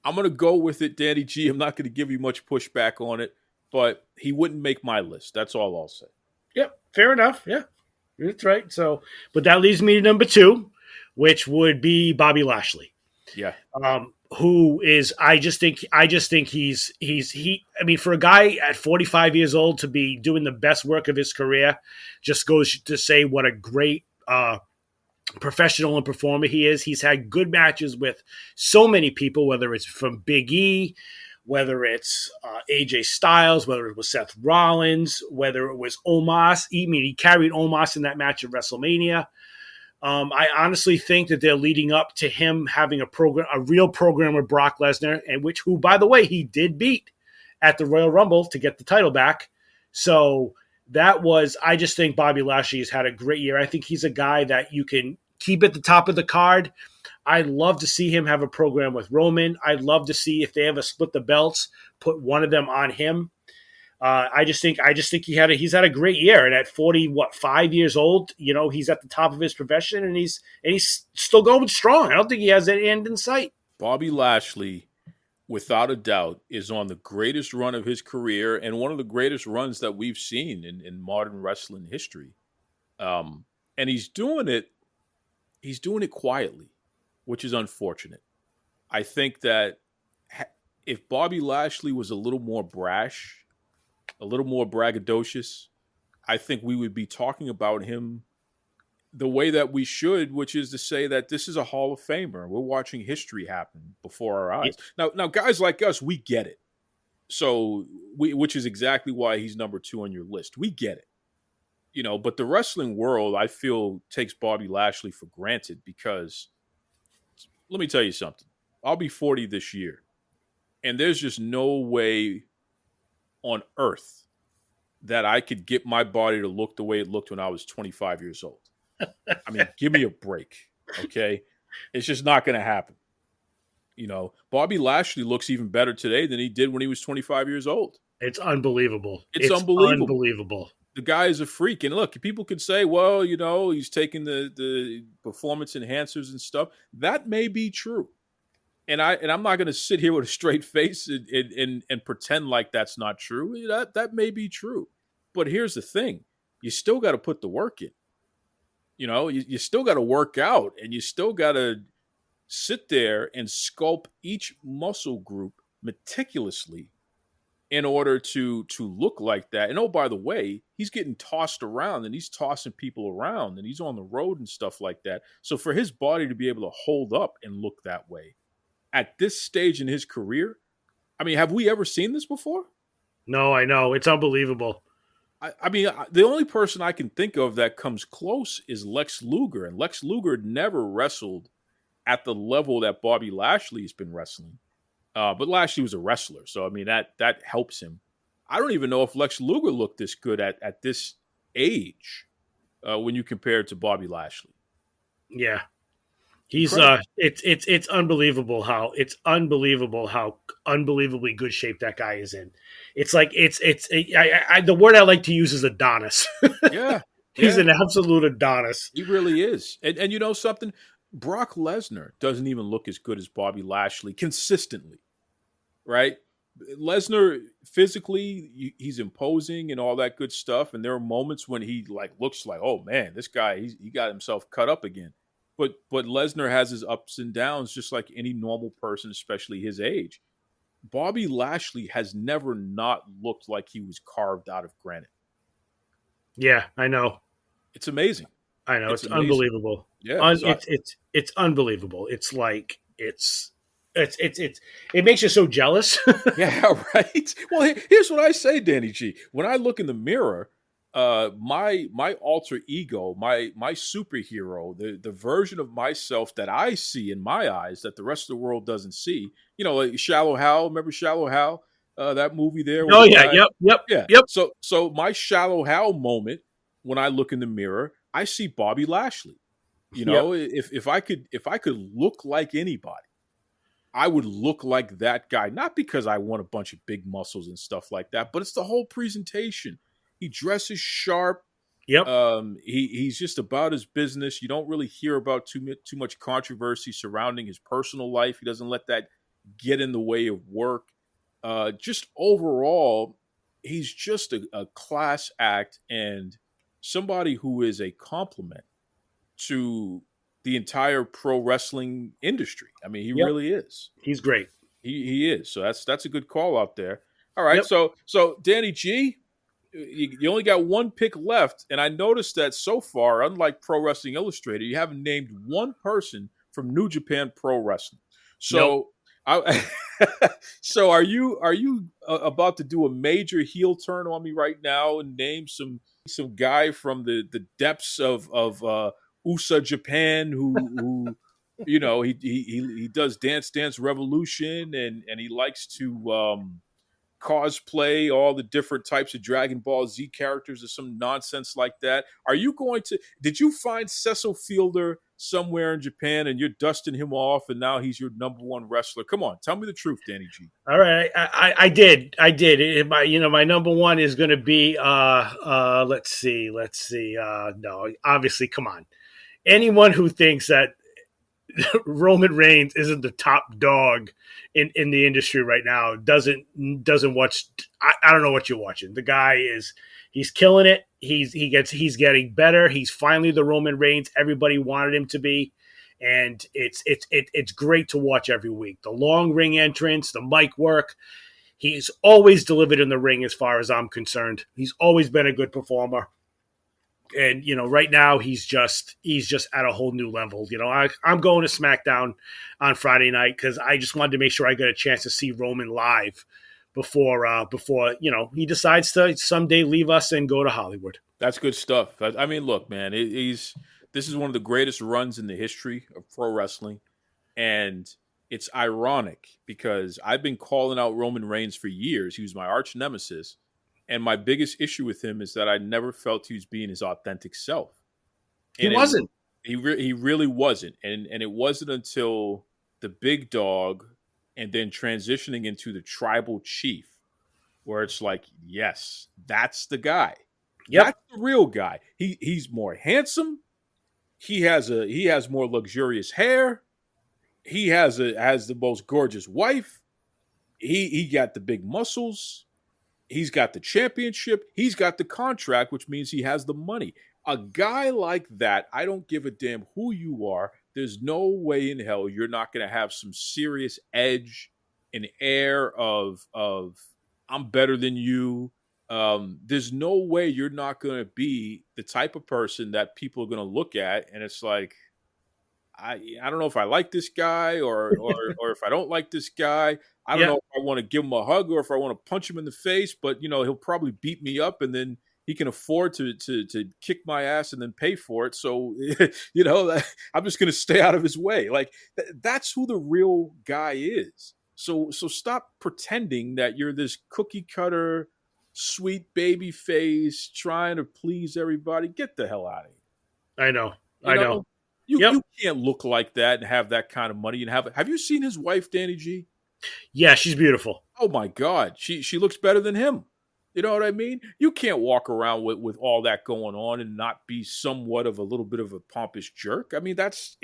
I'm going to go with it, Danny G. I'm not going to give you much pushback on it, but he wouldn't make my list. That's all I'll say. Yep, fair enough. Yeah, that's right. So, but that leads me to number 2, which would be Bobby Lashley. Yeah. Who is, I just think he's I mean, for a guy at 45 years old to be doing the best work of his career just goes to say what a great professional and performer he is. He's had good matches with so many people, whether it's from Big E, whether it's AJ Styles, whether it was Seth Rollins, whether it was Omos. I mean, he carried Omos in that match at WrestleMania. I honestly think that they're leading up to him having a real program with Brock Lesnar, and who, by the way, he did beat at the Royal Rumble to get the title back. So I just think Bobby Lashley has had a great year. I think he's a guy that you can keep at the top of the card. I'd love to see him have a program with Roman. I'd love to see, if they ever split the belts, put one of them on him. I just think he's had a great year, and at 5 years old, he's at the top of his profession, and he's still going strong. I don't think he has any end in sight. Bobby Lashley, without a doubt, is on the greatest run of his career and one of the greatest runs that we've seen in modern wrestling history. And he's doing it quietly, which is unfortunate. I think that if Bobby Lashley was a little more brash, a little more braggadocious, I think we would be talking about him the way that we should, which is to say that this is a Hall of Famer. We're watching history happen before our eyes. Now, guys like us, we get it. So, which is exactly why he's number 2 on your list. We get it. But the wrestling world, I feel, takes Bobby Lashley for granted because let me tell you something. I'll be 40 this year, and there's just no way on earth that I could get my body to look the way it looked when I was 25 years old. I mean, give me a break, okay? It's just not going to happen. Bobby Lashley looks even better today than he did when he was 25 years old. It's unbelievable. It's unbelievable. The guy is a freak. And look, people could say, well, he's taking the performance enhancers and stuff. That may be true. And I'm not going to sit here with a straight face and pretend like that's not true. That may be true. But here's the thing. You still got to put the work in. You still got to work out, and you still got to sit there and sculpt each muscle group meticulously in order to look like that. And oh, by the way, he's getting tossed around, and he's tossing people around, and he's on the road and stuff like that. So for his body to be able to hold up and look that way at this stage in his career, I mean, have we ever seen this before? No, I know. It's unbelievable. I mean, the only person I can think of that comes close is Lex Luger, and Lex Luger never wrestled at the level that Bobby Lashley has been wrestling. But Lashley was a wrestler, so I mean that helps him. I don't even know if Lex Luger looked this good at this age when you compare it to Bobby Lashley. Yeah, he's it's unbelievable how unbelievably good shape that guy is in. It's like the word I like to use is Adonis. Yeah, he's an absolute Adonis. He really is. And you know something? Brock Lesnar doesn't even look as good as Bobby Lashley consistently, right? Lesnar physically, he's imposing and all that good stuff. And there are moments when he looks like, oh man, this guy, he got himself cut up again. But Lesnar has his ups and downs just like any normal person, especially his age. Bobby Lashley has never not looked like he was carved out of granite. Yeah, I know. It's amazing. I know. It's unbelievable. Yeah. It's unbelievable. It's like it makes you so jealous. Yeah, right. Well, here's what I say, Danny G. When I look in the mirror, my alter ego, my superhero, the version of myself that I see in my eyes that the rest of the world doesn't see. Like Shallow Hal. Remember Shallow Hal? That movie there. Oh yeah, yep. So my Shallow Hal moment when I look in the mirror, I see Bobby Lashley. If I could look like anybody, I would look like that guy. Not because I want a bunch of big muscles and stuff like that, but it's the whole presentation. He dresses sharp. Yep. He's just about his business. You don't really hear about too much controversy surrounding his personal life. He doesn't let that get in the way of work. Just overall, he's just a class act and somebody who is a compliment to the entire pro wrestling industry. I mean, he really is. He's great. He is. So that's a good call out there. All right. Yep. So Danny G, you only got one pick left, and I noticed that so far, unlike Pro Wrestling Illustrated, you haven't named one person from New Japan Pro Wrestling. So, so are you about to do a major heel turn on me right now and name some guy from the depths of USA Japan who he does Dance Dance Revolution and he likes to cosplay all the different types of Dragon Ball Z characters or some nonsense like that? Did you find Cecil Fielder somewhere in Japan and you're dusting him off and now he's your number one wrestler? Come on, tell me the truth, Danny G. All right, I did. My number one is going to be let's see. No, obviously, come on. Anyone who thinks that Roman Reigns isn't the top dog in the industry right now doesn't watch. I don't know what you're watching. The guy he's killing it. He's getting better. He's finally the Roman Reigns everybody wanted him to be, and it's great to watch every week. The long ring entrance, the mic work. He's always delivered in the ring as far as I'm concerned. He's always been a good performer. And, right now he's just at a whole new level. I'm going to SmackDown on Friday night because I just wanted to make sure I got a chance to see Roman live before he decides to someday leave us and go to Hollywood. That's good stuff. I mean, look, man, this is one of the greatest runs in the history of pro wrestling, and it's ironic because I've been calling out Roman Reigns for years. He was my arch nemesis, and my biggest issue with him is that I never felt he was being his authentic self. He wasn't. He really wasn't, and it wasn't until the big dog, and then transitioning into the tribal chief, where it's like, yes, that's the guy. Yep. That's the real guy. He's more handsome. He has more luxurious hair. He has the most gorgeous wife. He got the big muscles. He's got the championship. He's got the contract, which means he has the money. A guy like that, I don't give a damn who you are. There's no way in hell you're not going to have some serious edge, an air of I'm better than you. There's no way you're not going to be the type of person that people are going to look at, and it's like, I don't know if I like this guy or if I don't like this guy. I don't know if I want to give him a hug or if I want to punch him in the face, but he'll probably beat me up, and then he can afford to kick my ass and then pay for it. So I'm just going to stay out of his way. Like that's who the real guy is. So stop pretending that you're this cookie cutter, sweet baby face trying to please everybody. Get the hell out of here. I know. You can't look like that and have that kind of money and have you seen his wife, Danny G? Yeah, she's beautiful. Oh my God. She looks better than him. You know what I mean? You can't walk around with all that going on and not be somewhat of a little bit of a pompous jerk. I mean, that's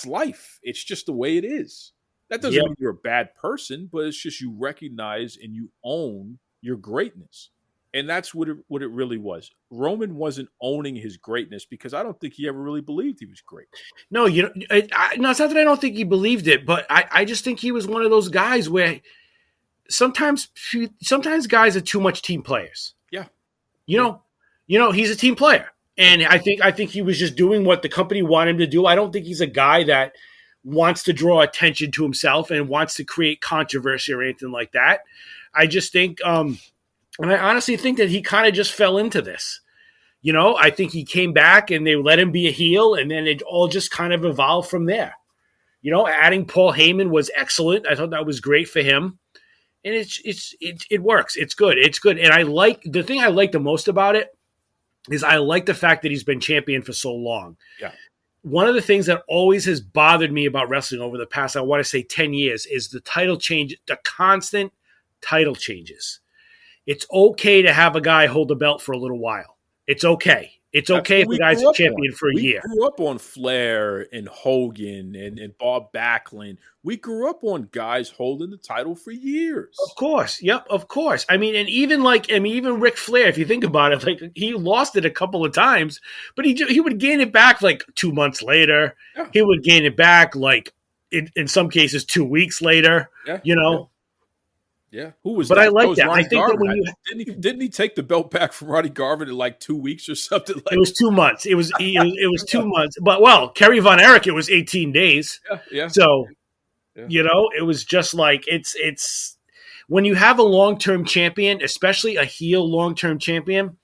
life. It's just the way it is. That doesn't mean you're a bad person, but it's just you recognize and you own your greatness. And that's what it really was. Roman wasn't owning his greatness because I don't think he ever really believed he was great. No, no, it's not that I don't think he believed it, but I just think he was one of those guys where sometimes guys are too much team players. Yeah. He's a team player. And I think he was just doing what the company wanted him to do. I don't think he's a guy that wants to draw attention to himself and wants to create controversy or anything like that. I just think, and I honestly think that he kind of just fell into this. I think he came back and they let him be a heel, and then it all just kind of evolved from there. Adding Paul Heyman was excellent. I thought that was great for him. And it works. It's good. And the thing I like the most about it is I like the fact that he's been champion for so long. Yeah. One of the things that always has bothered me about wrestling over the past, I want to say 10 years, is the title change, the constant title changes. It's okay to have a guy hold the belt for a little while. It's okay. It's okay if the guy's a champion for a year. We grew up on Flair and Hogan and Bob Backlund. We grew up on guys holding the title for years. Of course. Yep, of course. I mean, and even Ric Flair, if you think about it, like he lost it a couple of times, but he would gain it back like 2 months later. Yeah. He would gain it back like in some cases 2 weeks later. Yeah. Yeah, who was? But that? I like that. Ronnie I think Garvin. that when didn't he take the belt back from Ronnie Garvin in like 2 weeks or something? Like it was 2 months. It was 2 months. But Kerry Von Erich, it was 18 days. Yeah. So, it was just like it's when you have a long-term champion, especially a heel long-term champion,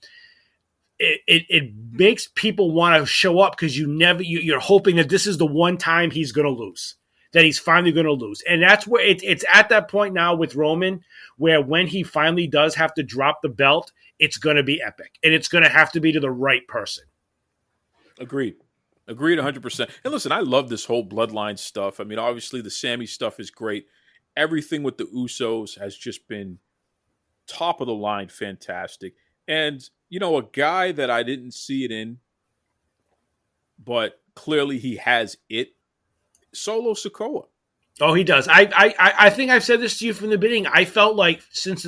it makes people want to show up because you're hoping that this is the one time he's going to lose. That he's finally going to lose. And that's where it's at that point now with Roman, where when he finally does have to drop the belt, it's going to be epic. And it's going to have to be to the right person. Agreed 100%. And listen, I love this whole bloodline stuff. I mean, obviously the Sammy stuff is great. Everything with the Usos has just been top of the line fantastic. And, a guy that I didn't see it in, but clearly he has it, Solo Sikoa. Oh, he does. I think I've said this to you from the beginning. I felt like since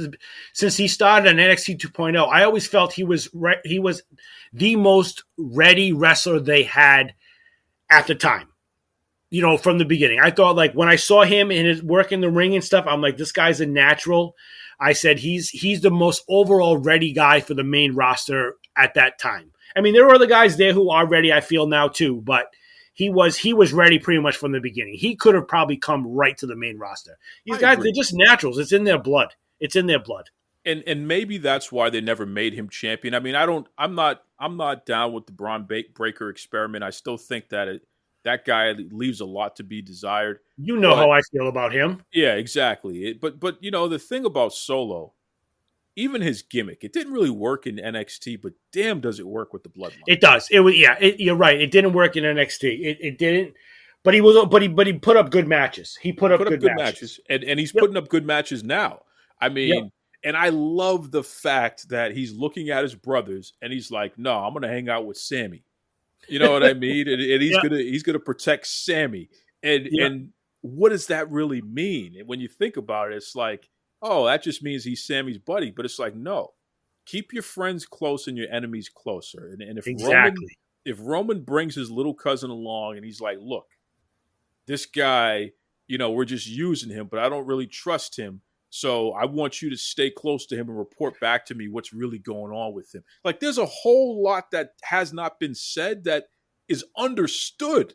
he started on NXT 2.0, I always felt he was the most ready wrestler they had at the time. From the beginning, I thought like when I saw him in his work in the ring and stuff, I'm like, this guy's a natural. I said he's the most overall ready guy for the main roster at that time. I mean, there were other guys there who are ready. I feel now too, but. He was ready pretty much from the beginning. He could have probably come right to the main roster. These guys, they're just naturals. It's in their blood. And maybe that's why they never made him champion. I mean, I'm not down with the Breaker experiment. I still think that guy leaves a lot to be desired. You know But how I feel about him. yeah, exactly. But the thing about Solo, even his gimmick, it didn't really work in NXT, but damn, does it work with the Bloodline? It does. It was you're right. It didn't work in NXT. It didn't. But he put up good matches. He put up good matches. And he's putting up good matches now. I mean, Yep. and I love the fact that he's looking at his brothers and he's like, "No, I'm going to hang out with Sammy." You know what I mean? And he's gonna protect Sammy. And what does that really mean? And when you think about it, it's like, oh, that just means he's Sammy's buddy. But it's like, no, keep your friends close and your enemies closer. And Exactly. if Roman brings his little cousin along and he's like, look, this guy, we're just using him, but I don't really trust him. So I want you to stay close to him and report back to me what's really going on with him. Like, there's a whole lot that has not been said that is understood.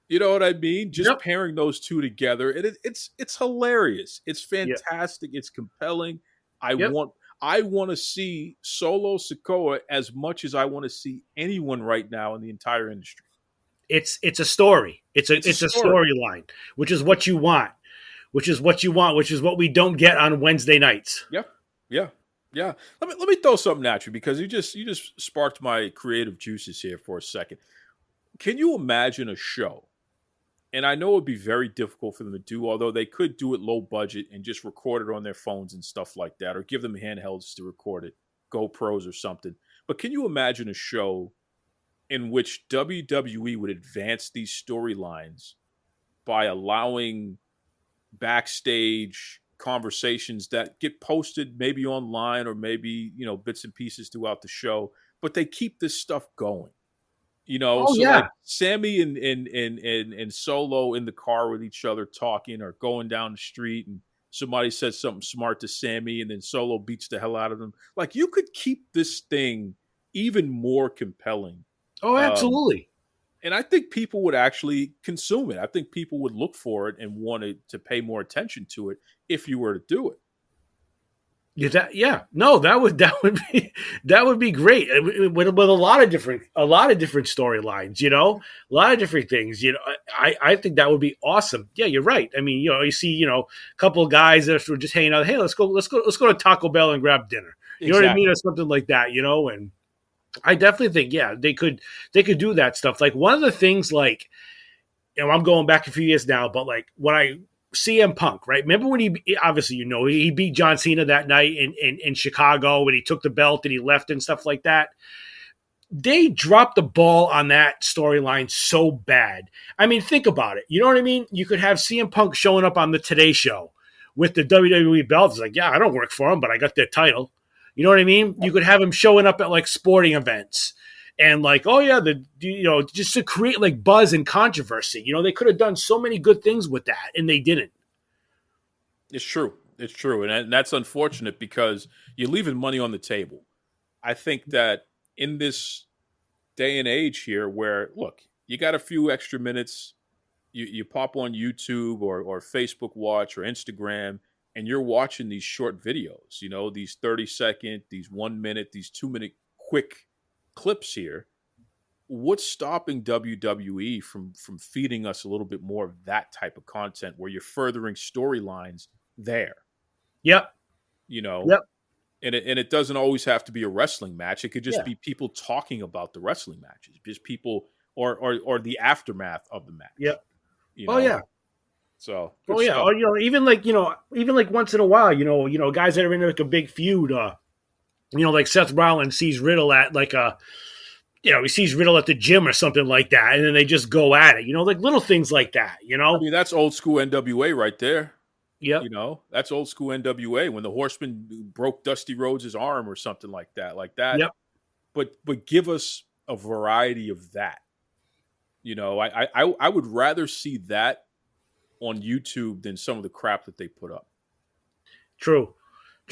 You know what I mean? Just pairing those two together, and it's hilarious. It's fantastic. It's compelling. I want to see Solo Sikoa as much as I want to see anyone right now in the entire industry. It's a story. It's a storyline, which is what you want. Which is what we don't get on Wednesday nights. Yeah. Let me throw something at you because you just sparked my creative juices here for a second. Can you imagine a show? And I know it would be very difficult for them to do, although they could do it low budget and just record it on their phones and stuff like that, or give them handhelds to record it, GoPros or something. But can you imagine a show in which WWE would advance these storylines by allowing backstage conversations that get posted maybe online or maybe bits and pieces throughout the show, but they keep this stuff going, like Sammy and Solo in the car with each other talking or going down the street and somebody says something smart to Sammy and then Solo beats the hell out of them. Like, you could keep this thing even more compelling. Absolutely. And I think people would actually consume it. I think people would look for it and want to pay more attention to it if you were to do it. That would be great with a lot of different storylines. A lot of different things. I think that would be awesome. Yeah, you're right. I mean, you see, a couple of guys that were just hanging out. Hey, let's go to Taco Bell and grab dinner. You know what I mean, or something like that. And I definitely think, they could do that stuff. Like, one of the things, like, I'm going back a few years now, but like when CM Punk, right? Remember when he beat John Cena that night in Chicago when he took the belt and he left and stuff like that. They dropped the ball on that storyline so bad. I mean, think about it. You know what I mean? You could have CM Punk showing up on the Today Show with the WWE belt. It's like, I don't work for him, but I got their title. You know what I mean? You could have him showing up at like sporting events and like, just to create like buzz and controversy. They could have done so many good things with that and they didn't. It's true. And that's unfortunate because you're leaving money on the table. I think that in this day and age here where, look, you got a few extra minutes, you pop on YouTube or Facebook Watch or Instagram, and you're watching these short videos, these 30-second, these 1 minute, these 2 minute quick clips here. What's stopping WWE from feeding us a little bit more of that type of content where you're furthering storylines there? Yep. Yep. And it doesn't always have to be a wrestling match. It could just be people talking about the wrestling matches, just people or the aftermath of the match. Yep. So, stuff. Even like once in a while, guys that are in like a big feud, like Seth Rollins sees Riddle at like he sees Riddle at the gym or something like that, and then they just go at it, like little things like that, I mean, that's old school NWA right there. Yeah. That's old school NWA when the Horseman broke Dusty Rhodes' arm or something like that. Yep. But give us a variety of that. I would rather see that on YouTube than some of the crap that they put up. True.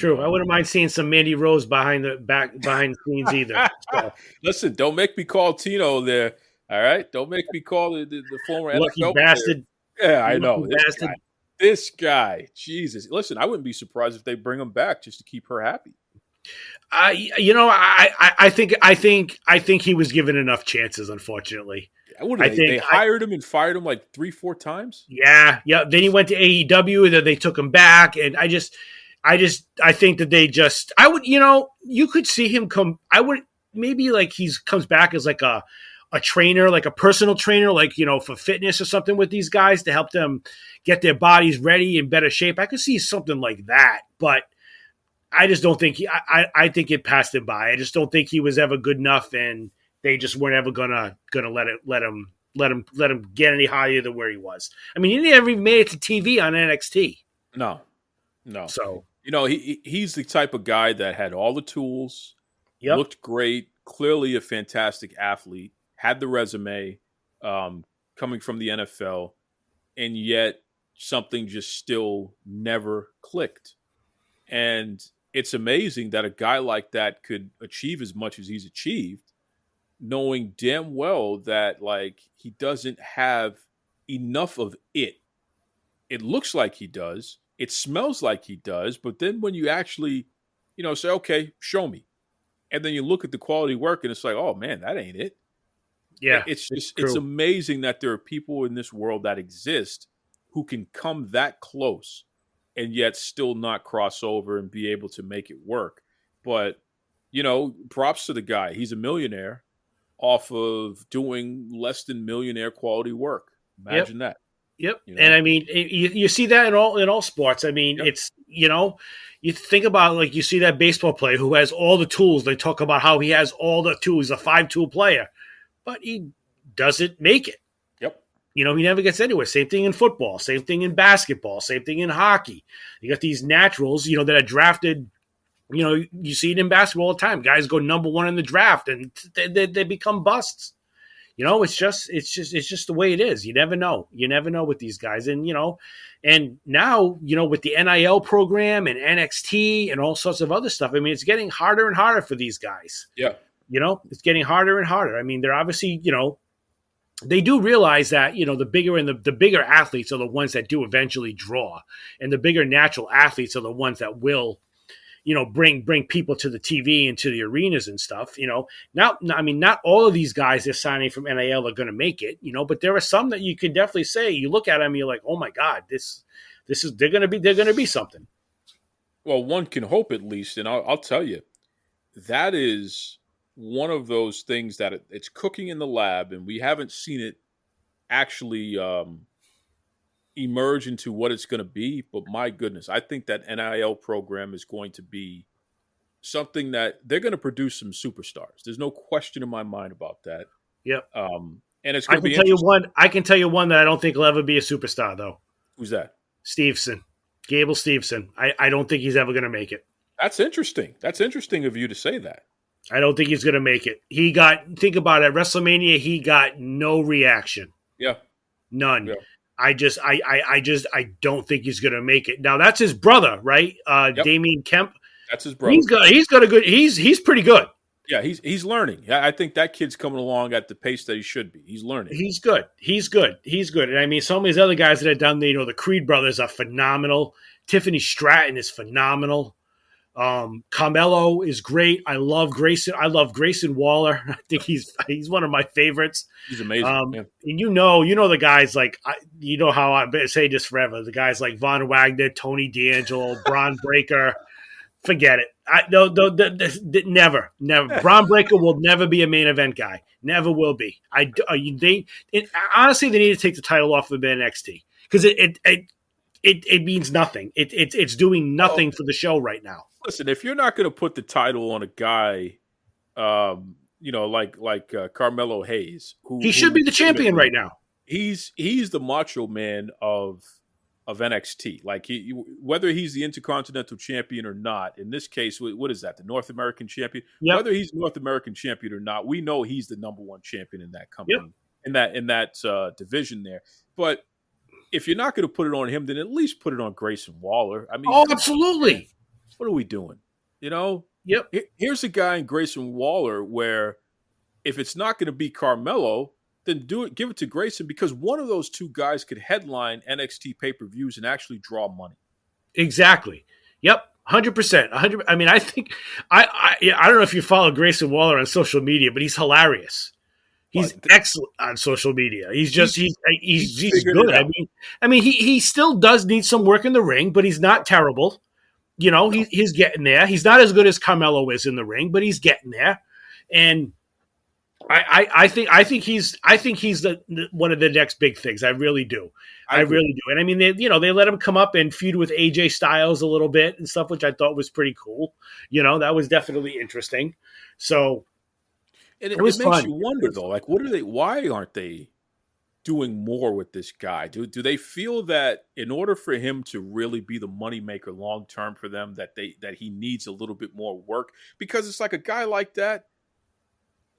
I wouldn't mind seeing some Mandy Rose behind the scenes either. So. Listen, don't make me call Tino there. All right, don't make me call the former Lucky NFL bastard. player. Yeah, I know. This guy, Jesus. Listen, I wouldn't be surprised if they bring him back just to keep her happy. I think he was given enough chances. Unfortunately, What I did they? think They hired him and fired him like 3-4 times. yeah. Then he went to AEW, and then they took him back, and I think that they just, I would, you could see him come. I would maybe like comes back as like a trainer, like a personal trainer, like for fitness or something with these guys to help them get their bodies ready in better shape. I could see something like that, but I just don't think I think it passed him by. I just don't think he was ever good enough, and they just weren't ever gonna let him get any higher than where he was. I mean, he never even made it to TV on NXT. No. So he's the type of guy that had all the tools, looked great, clearly a fantastic athlete, had the resume, coming from the NFL, and yet something just still never clicked. And it's amazing that a guy like that could achieve as much as he's achieved, knowing damn well that like he doesn't have enough of it. It looks like he does. It smells like he does. But then when you actually, say, okay, show me. And then you look at the quality work and it's like, oh man, that ain't it. yeah, It's amazing that there are people in this world that exist who can come that close and yet still not cross over and be able to make it work. But, props to the guy. He's a millionaire off of doing less than millionaire quality work. Imagine that. Yep. And I mean, you see that in all sports. I mean, it's, you think about like you see that baseball player who has all the tools. They talk about how he has all the tools, a 5-tool player, but he doesn't make it. Yep. He never gets anywhere. Same thing in football, same thing in basketball, same thing in hockey. You got these naturals, that are drafted. You see it in basketball all the time. Guys go number 1 in the draft and they become busts. It's just the way it is. You never know. You never know with these guys. And, and now, with the NIL program and NXT and all sorts of other stuff, I mean, it's getting harder and harder for these guys. Yeah. It's getting harder and harder. I mean, they're obviously, they do realize that, the bigger athletes are the ones that do eventually draw, and the bigger natural athletes are the ones that will, bring people to the TV and to the arenas and stuff. Not all of these guys they're signing from NIL are going to make it, but there are some that you can definitely say, you look at them, you're like, oh my God, they're going to be something. Well, one can hope at least, and I'll tell you, that is one of those things that it's cooking in the lab, and we haven't seen it actually emerge into what it's going to be. But my goodness, I think that NIL program is going to be something that they're going to produce some superstars. There's no question in my mind about that. Yep. And it's going I to be can tell you one. I can tell you one that I don't think will ever be a superstar, though. Who's that? Stevenson, Gable Stevenson. I don't think he's ever going to make it. That's interesting. That's interesting of you to say that. I don't think he's going to make it. Think about it. At WrestleMania, he got no reaction. Yeah. None. Yeah. I don't think he's going to make it. Now that's his brother, right? Damian Kemp. That's his brother. He's pretty good. Yeah, he's learning. I think that kid's coming along at the pace that he should be. He's learning. He's good. And I mean, some of these other guys that have done the Creed brothers are phenomenal. Tiffany Stratton is phenomenal. Carmelo is great. I love Grayson Waller. I think he's one of my favorites. He's amazing. And the guys like how I say this forever. The guys like Von Wagner, Tony D'Angelo, Bron Breakker. Forget it. Never. Bron Breakker will never be a main event guy. Never will be. Honestly, they need to take the title off of NXT because it means nothing. It's doing nothing for the show right now. Listen, if you're not going to put the title on a guy, like Carmelo Hayes, he should be the champion right now. He's the Macho Man of NXT. Like whether he's the Intercontinental Champion or not. In this case, what is that? The North American Champion. Yep. Whether he's North American Champion or not, we know he's the number one champion in that company, in that division there. But if you're not going to put it on him, then at least put it on Grayson Waller. I mean, absolutely. What are we doing? Yep. Here's a guy in Grayson Waller where if it's not going to be Carmelo, then do it. Give it to Grayson, because one of those two guys could headline NXT pay-per-views and actually draw money. Exactly. Yep. 100%. 100. I mean, I think I don't know if you follow Grayson Waller on social media, but he's hilarious. He's excellent on social media. He's good. I mean, he still does need some work in the ring, but he's not terrible. You know, he's getting there. He's not as good as Carmelo is in the ring, but he's getting there. And I think he's one of the next big things. I really do. I really do. And I mean, they let him come up and feud with AJ Styles a little bit and stuff, which I thought was pretty cool. You know, that was definitely interesting. So and it makes fun. You wonder though, like, why aren't they doing more with this guy? Do they feel that in order for him to really be the moneymaker long term for them, that he needs a little bit more work? Because it's like a guy like that.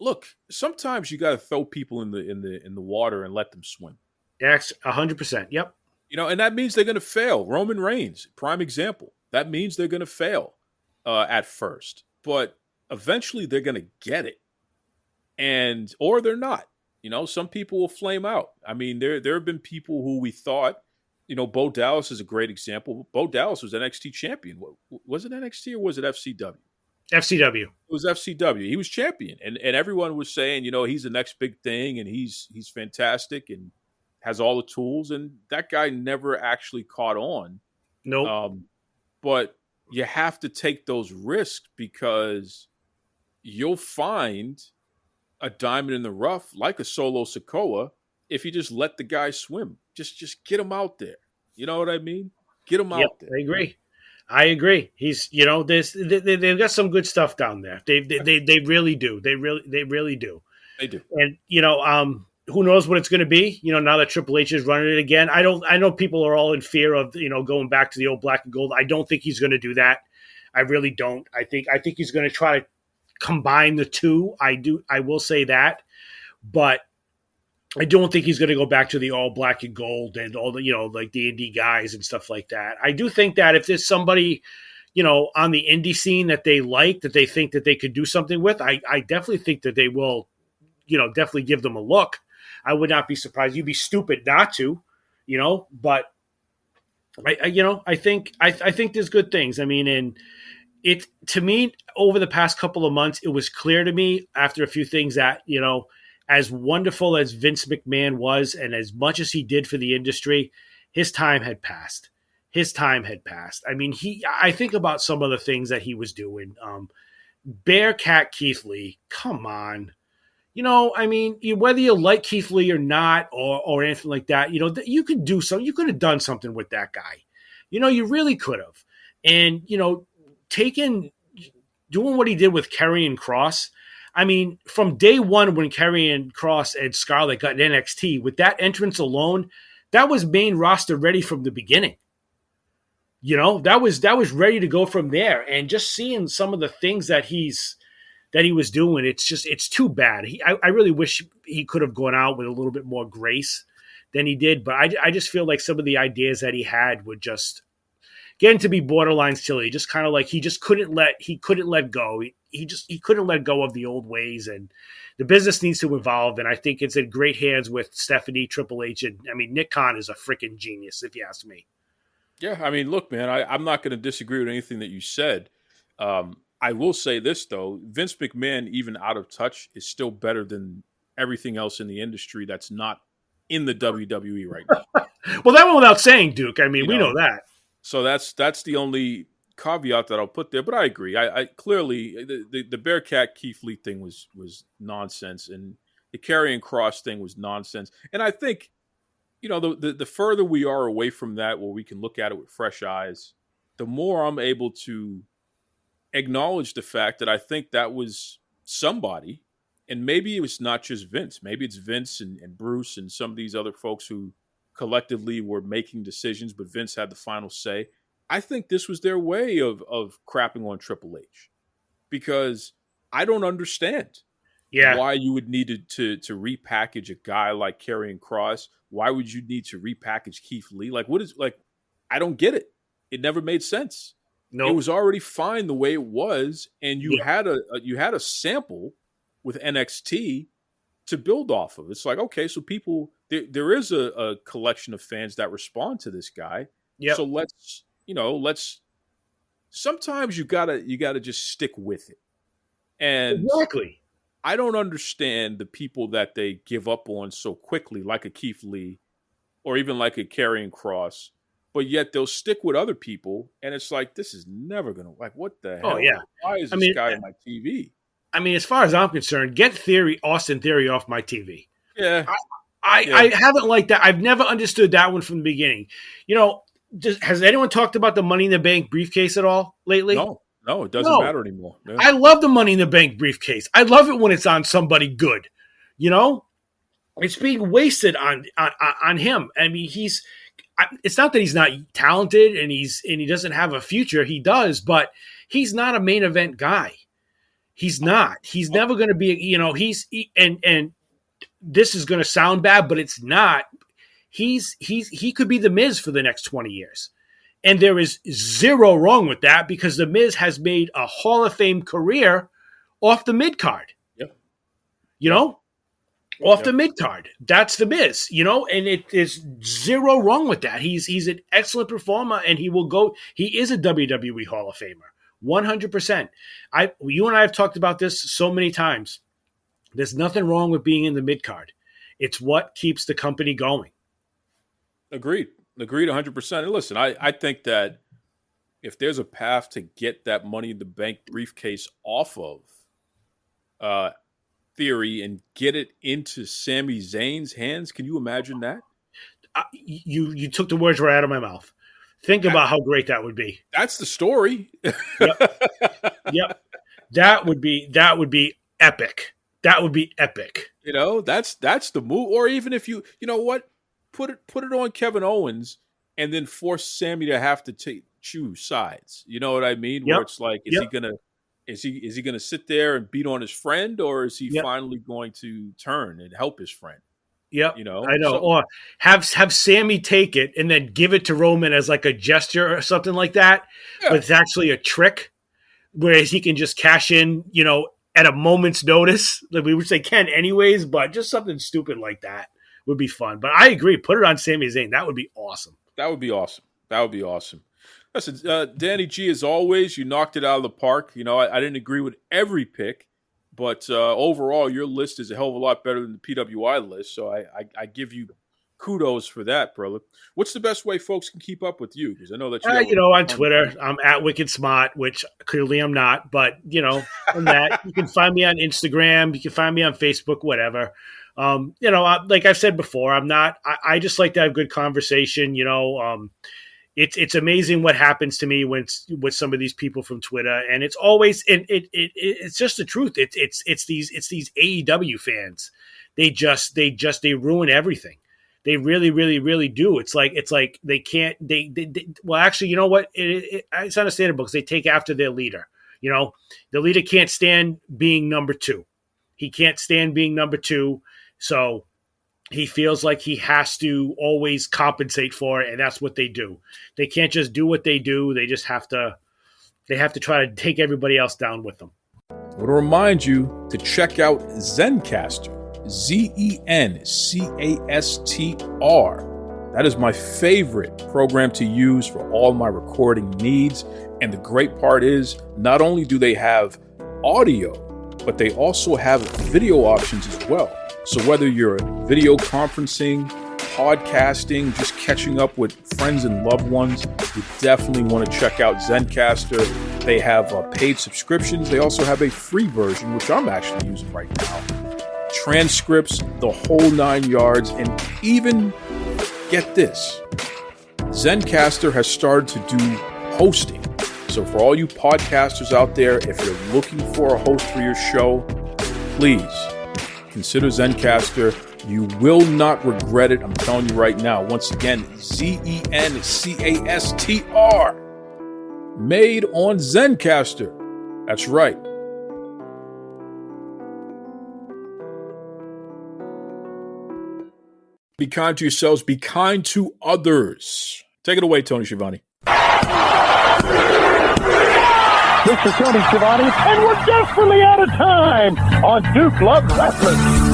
Look, sometimes you got to throw people in the water and let them swim. Yes, 100%. Yep. You know, and that means they're going to fail. Roman Reigns, prime example. That means they're going to fail at first, but eventually they're going to get it, or they're not. You know, some people will flame out. I mean, there have been people who we thought, you know, Bo Dallas is a great example. Bo Dallas was NXT champion. Was it NXT or was it FCW? FCW. It was FCW. He was champion, and everyone was saying, you know, he's the next big thing, and he's fantastic and has all the tools. And that guy never actually caught on. Nope. But you have to take those risks, because you'll find a diamond in the rough like a Solo Sikoa if you just let the guy swim. Just get him out there. You know what I mean? Get him out there. I agree. He's, you know, they've got some good stuff down there. They really do. They really do. They do. And, you know, who knows what it's going to be? You know, now that Triple H is running it again, I know people are all in fear of, you know, going back to the old black and gold. I don't think he's going to do that. I really don't. I think he's going to try to combine the two. I will say that, but I don't think he's going to go back to the all black and gold and all the, you know, like the indie guys and stuff like that. I do think that if there's somebody, you know, on the indie scene that they like, that they think that they could do something with, I definitely think that they will, you know, definitely give them a look. I would not be surprised. You'd be stupid not to, you know, but I think there's good things. I mean, and it, to me, over the past couple of months, it was clear to me after a few things that, you know, as wonderful as Vince McMahon was and as much as he did for the industry, his time had passed. I mean, I think about some of the things that he was doing. Bearcat Keith Lee, come on. You know, I mean, whether you like Keith Lee or not, or anything like that, you know, you could do something. You could have done something with that guy. You know, you really could have. And, you know, doing what he did with Karrion Kross. I mean, from day one when Karrion Kross and Scarlett got in NXT, with that entrance alone, that was main roster ready from the beginning. You know, that was ready to go from there. And just seeing some of the things that he was doing, it's too bad. I really wish he could have gone out with a little bit more grace than he did. But I just feel like some of the ideas that he had would just getting to be borderline silly. Just kind of like he couldn't let go. He couldn't let go of the old ways, and the business needs to evolve. And I think it's in great hands with Stephanie, Triple H, and I mean, Nick Khan is a freaking genius, if you ask me. Yeah, I mean, look, man, I'm not going to disagree with anything that you said. I will say this, though. Vince McMahon, even out of touch, is still better than everything else in the industry that's not in the WWE right now. Well, that went without saying, Duke. I mean, we know that. So that's the only caveat that I'll put there. But I agree. I clearly, the Bearcat Keith Lee thing was nonsense, and the Karrion Kross thing was nonsense. And I think, you know, the further we are away from that, where we can look at it with fresh eyes, the more I'm able to acknowledge the fact that I think that was somebody, and maybe it was not just Vince. Maybe it's Vince and Bruce and some of these other folks who collectively were making decisions, but Vince had the final say. I think this was their way of crapping on Triple H, because I don't understand why you would need to repackage a guy like Karrion Kross. Why would you need to repackage Keith Lee? I don't get it. It never made sense. No, it was already fine the way it was, and you had a sample with NXT to build off of. It's like, okay, so people, there is a collection of fans that respond to this guy. Yep. So let's sometimes you gotta just stick with it. And exactly. I don't understand the people that they give up on so quickly, like a Keith Lee or even like a Karrion Kross, but yet they'll stick with other people. And it's like, this is never going to, like, what the hell? Oh, yeah. Why is this guy on my TV? I mean, as far as I'm concerned, get Austin Theory off my TV. Yeah. I haven't liked that. I've never understood that one from the beginning. You know, has anyone talked about the Money in the Bank briefcase at all lately? No, it doesn't matter anymore. Yeah. I love the Money in the Bank briefcase. I love it when it's on somebody good. You know, it's being wasted on him. I mean, it's not that he's not talented and he doesn't have a future. He does, but he's not a main event guy. He's not. He's never going to be. You know, and this is going to sound bad, but it's not. He could be the Miz for the next 20 years. And there is zero wrong with that because the Miz has made a Hall of Fame career off the mid card. Yep. You know, off the mid card. That's the Miz, you know, and it is zero wrong with that. He's an excellent performer and he is a WWE Hall of Famer. 100%. You and I have talked about this so many times. There's nothing wrong with being in the mid card. It's what keeps the company going. Agreed 100%. And listen, I think that if there's a path to get that Money in the Bank briefcase off of Theory and get it into Sami Zayn's hands, can you imagine that? You took the words right out of my mouth. Think about how great that would be. That's the story. Yep. That would be epic. That would be epic. You know, that's the move. Or even if you know what, put it on Kevin Owens and then force Sammy to have to choose sides. You know what I mean? Where it's like, is he gonna sit there and beat on his friend, or is he finally going to turn and help his friend? Yep. You know, I know. Or have Sammy take it and then give it to Roman as like a gesture or something like that. Yeah. But it's actually a trick, whereas he can just cash in, you know, at a moment's notice. Like we would say Ken anyways, but just something stupid like that would be fun. But I agree. Put it on Sami Zayn. That would be awesome. That would be awesome. Listen, Danny G, as always, you knocked it out of the park. You know, I didn't agree with every pick. But overall, your list is a hell of a lot better than the PWI list. So I give you kudos for that, brother. What's the best way folks can keep up with you? Because I know that on Twitter, I'm at Wicked Smart, which clearly I'm not. But, you know, on that, you can find me on Instagram. You can find me on Facebook, whatever. You know, like I've said before, I just like to have good conversation, you know. It's amazing what happens to me with some of these people from Twitter, and it's always it's just the truth. It's these AEW fans. They ruin everything. They really, really, really do. It's like they can't. Well, actually, you know what? It's understandable because they take after their leader. You know, the leader can't stand being number two. He can't stand being number two. So he feels like he has to always compensate for it, and that's what they do. They can't just do what they do. They just have to try to take everybody else down with them. I want to remind you to check out Zencastr, Zencastr. That is my favorite program to use for all my recording needs. And the great part is, not only do they have audio, but they also have video options as well. So whether you're video conferencing, podcasting, just catching up with friends and loved ones, you definitely want to check out Zencastr. They have paid subscriptions. They also have a free version, which I'm actually using right now. Transcripts, the whole 9 yards, and even, get this, Zencastr has started to do hosting. So for all you podcasters out there, if you're looking for a host for your show, please consider Zencastr. You will not regret it. I'm telling you right now. Once again, Zencastr. Made on Zencastr. That's right. Be kind to yourselves. Be kind to others. Take it away, Tony Schiavone. This is Tony Schiavone, and we're desperately out of time on Duke Loves Rasslin.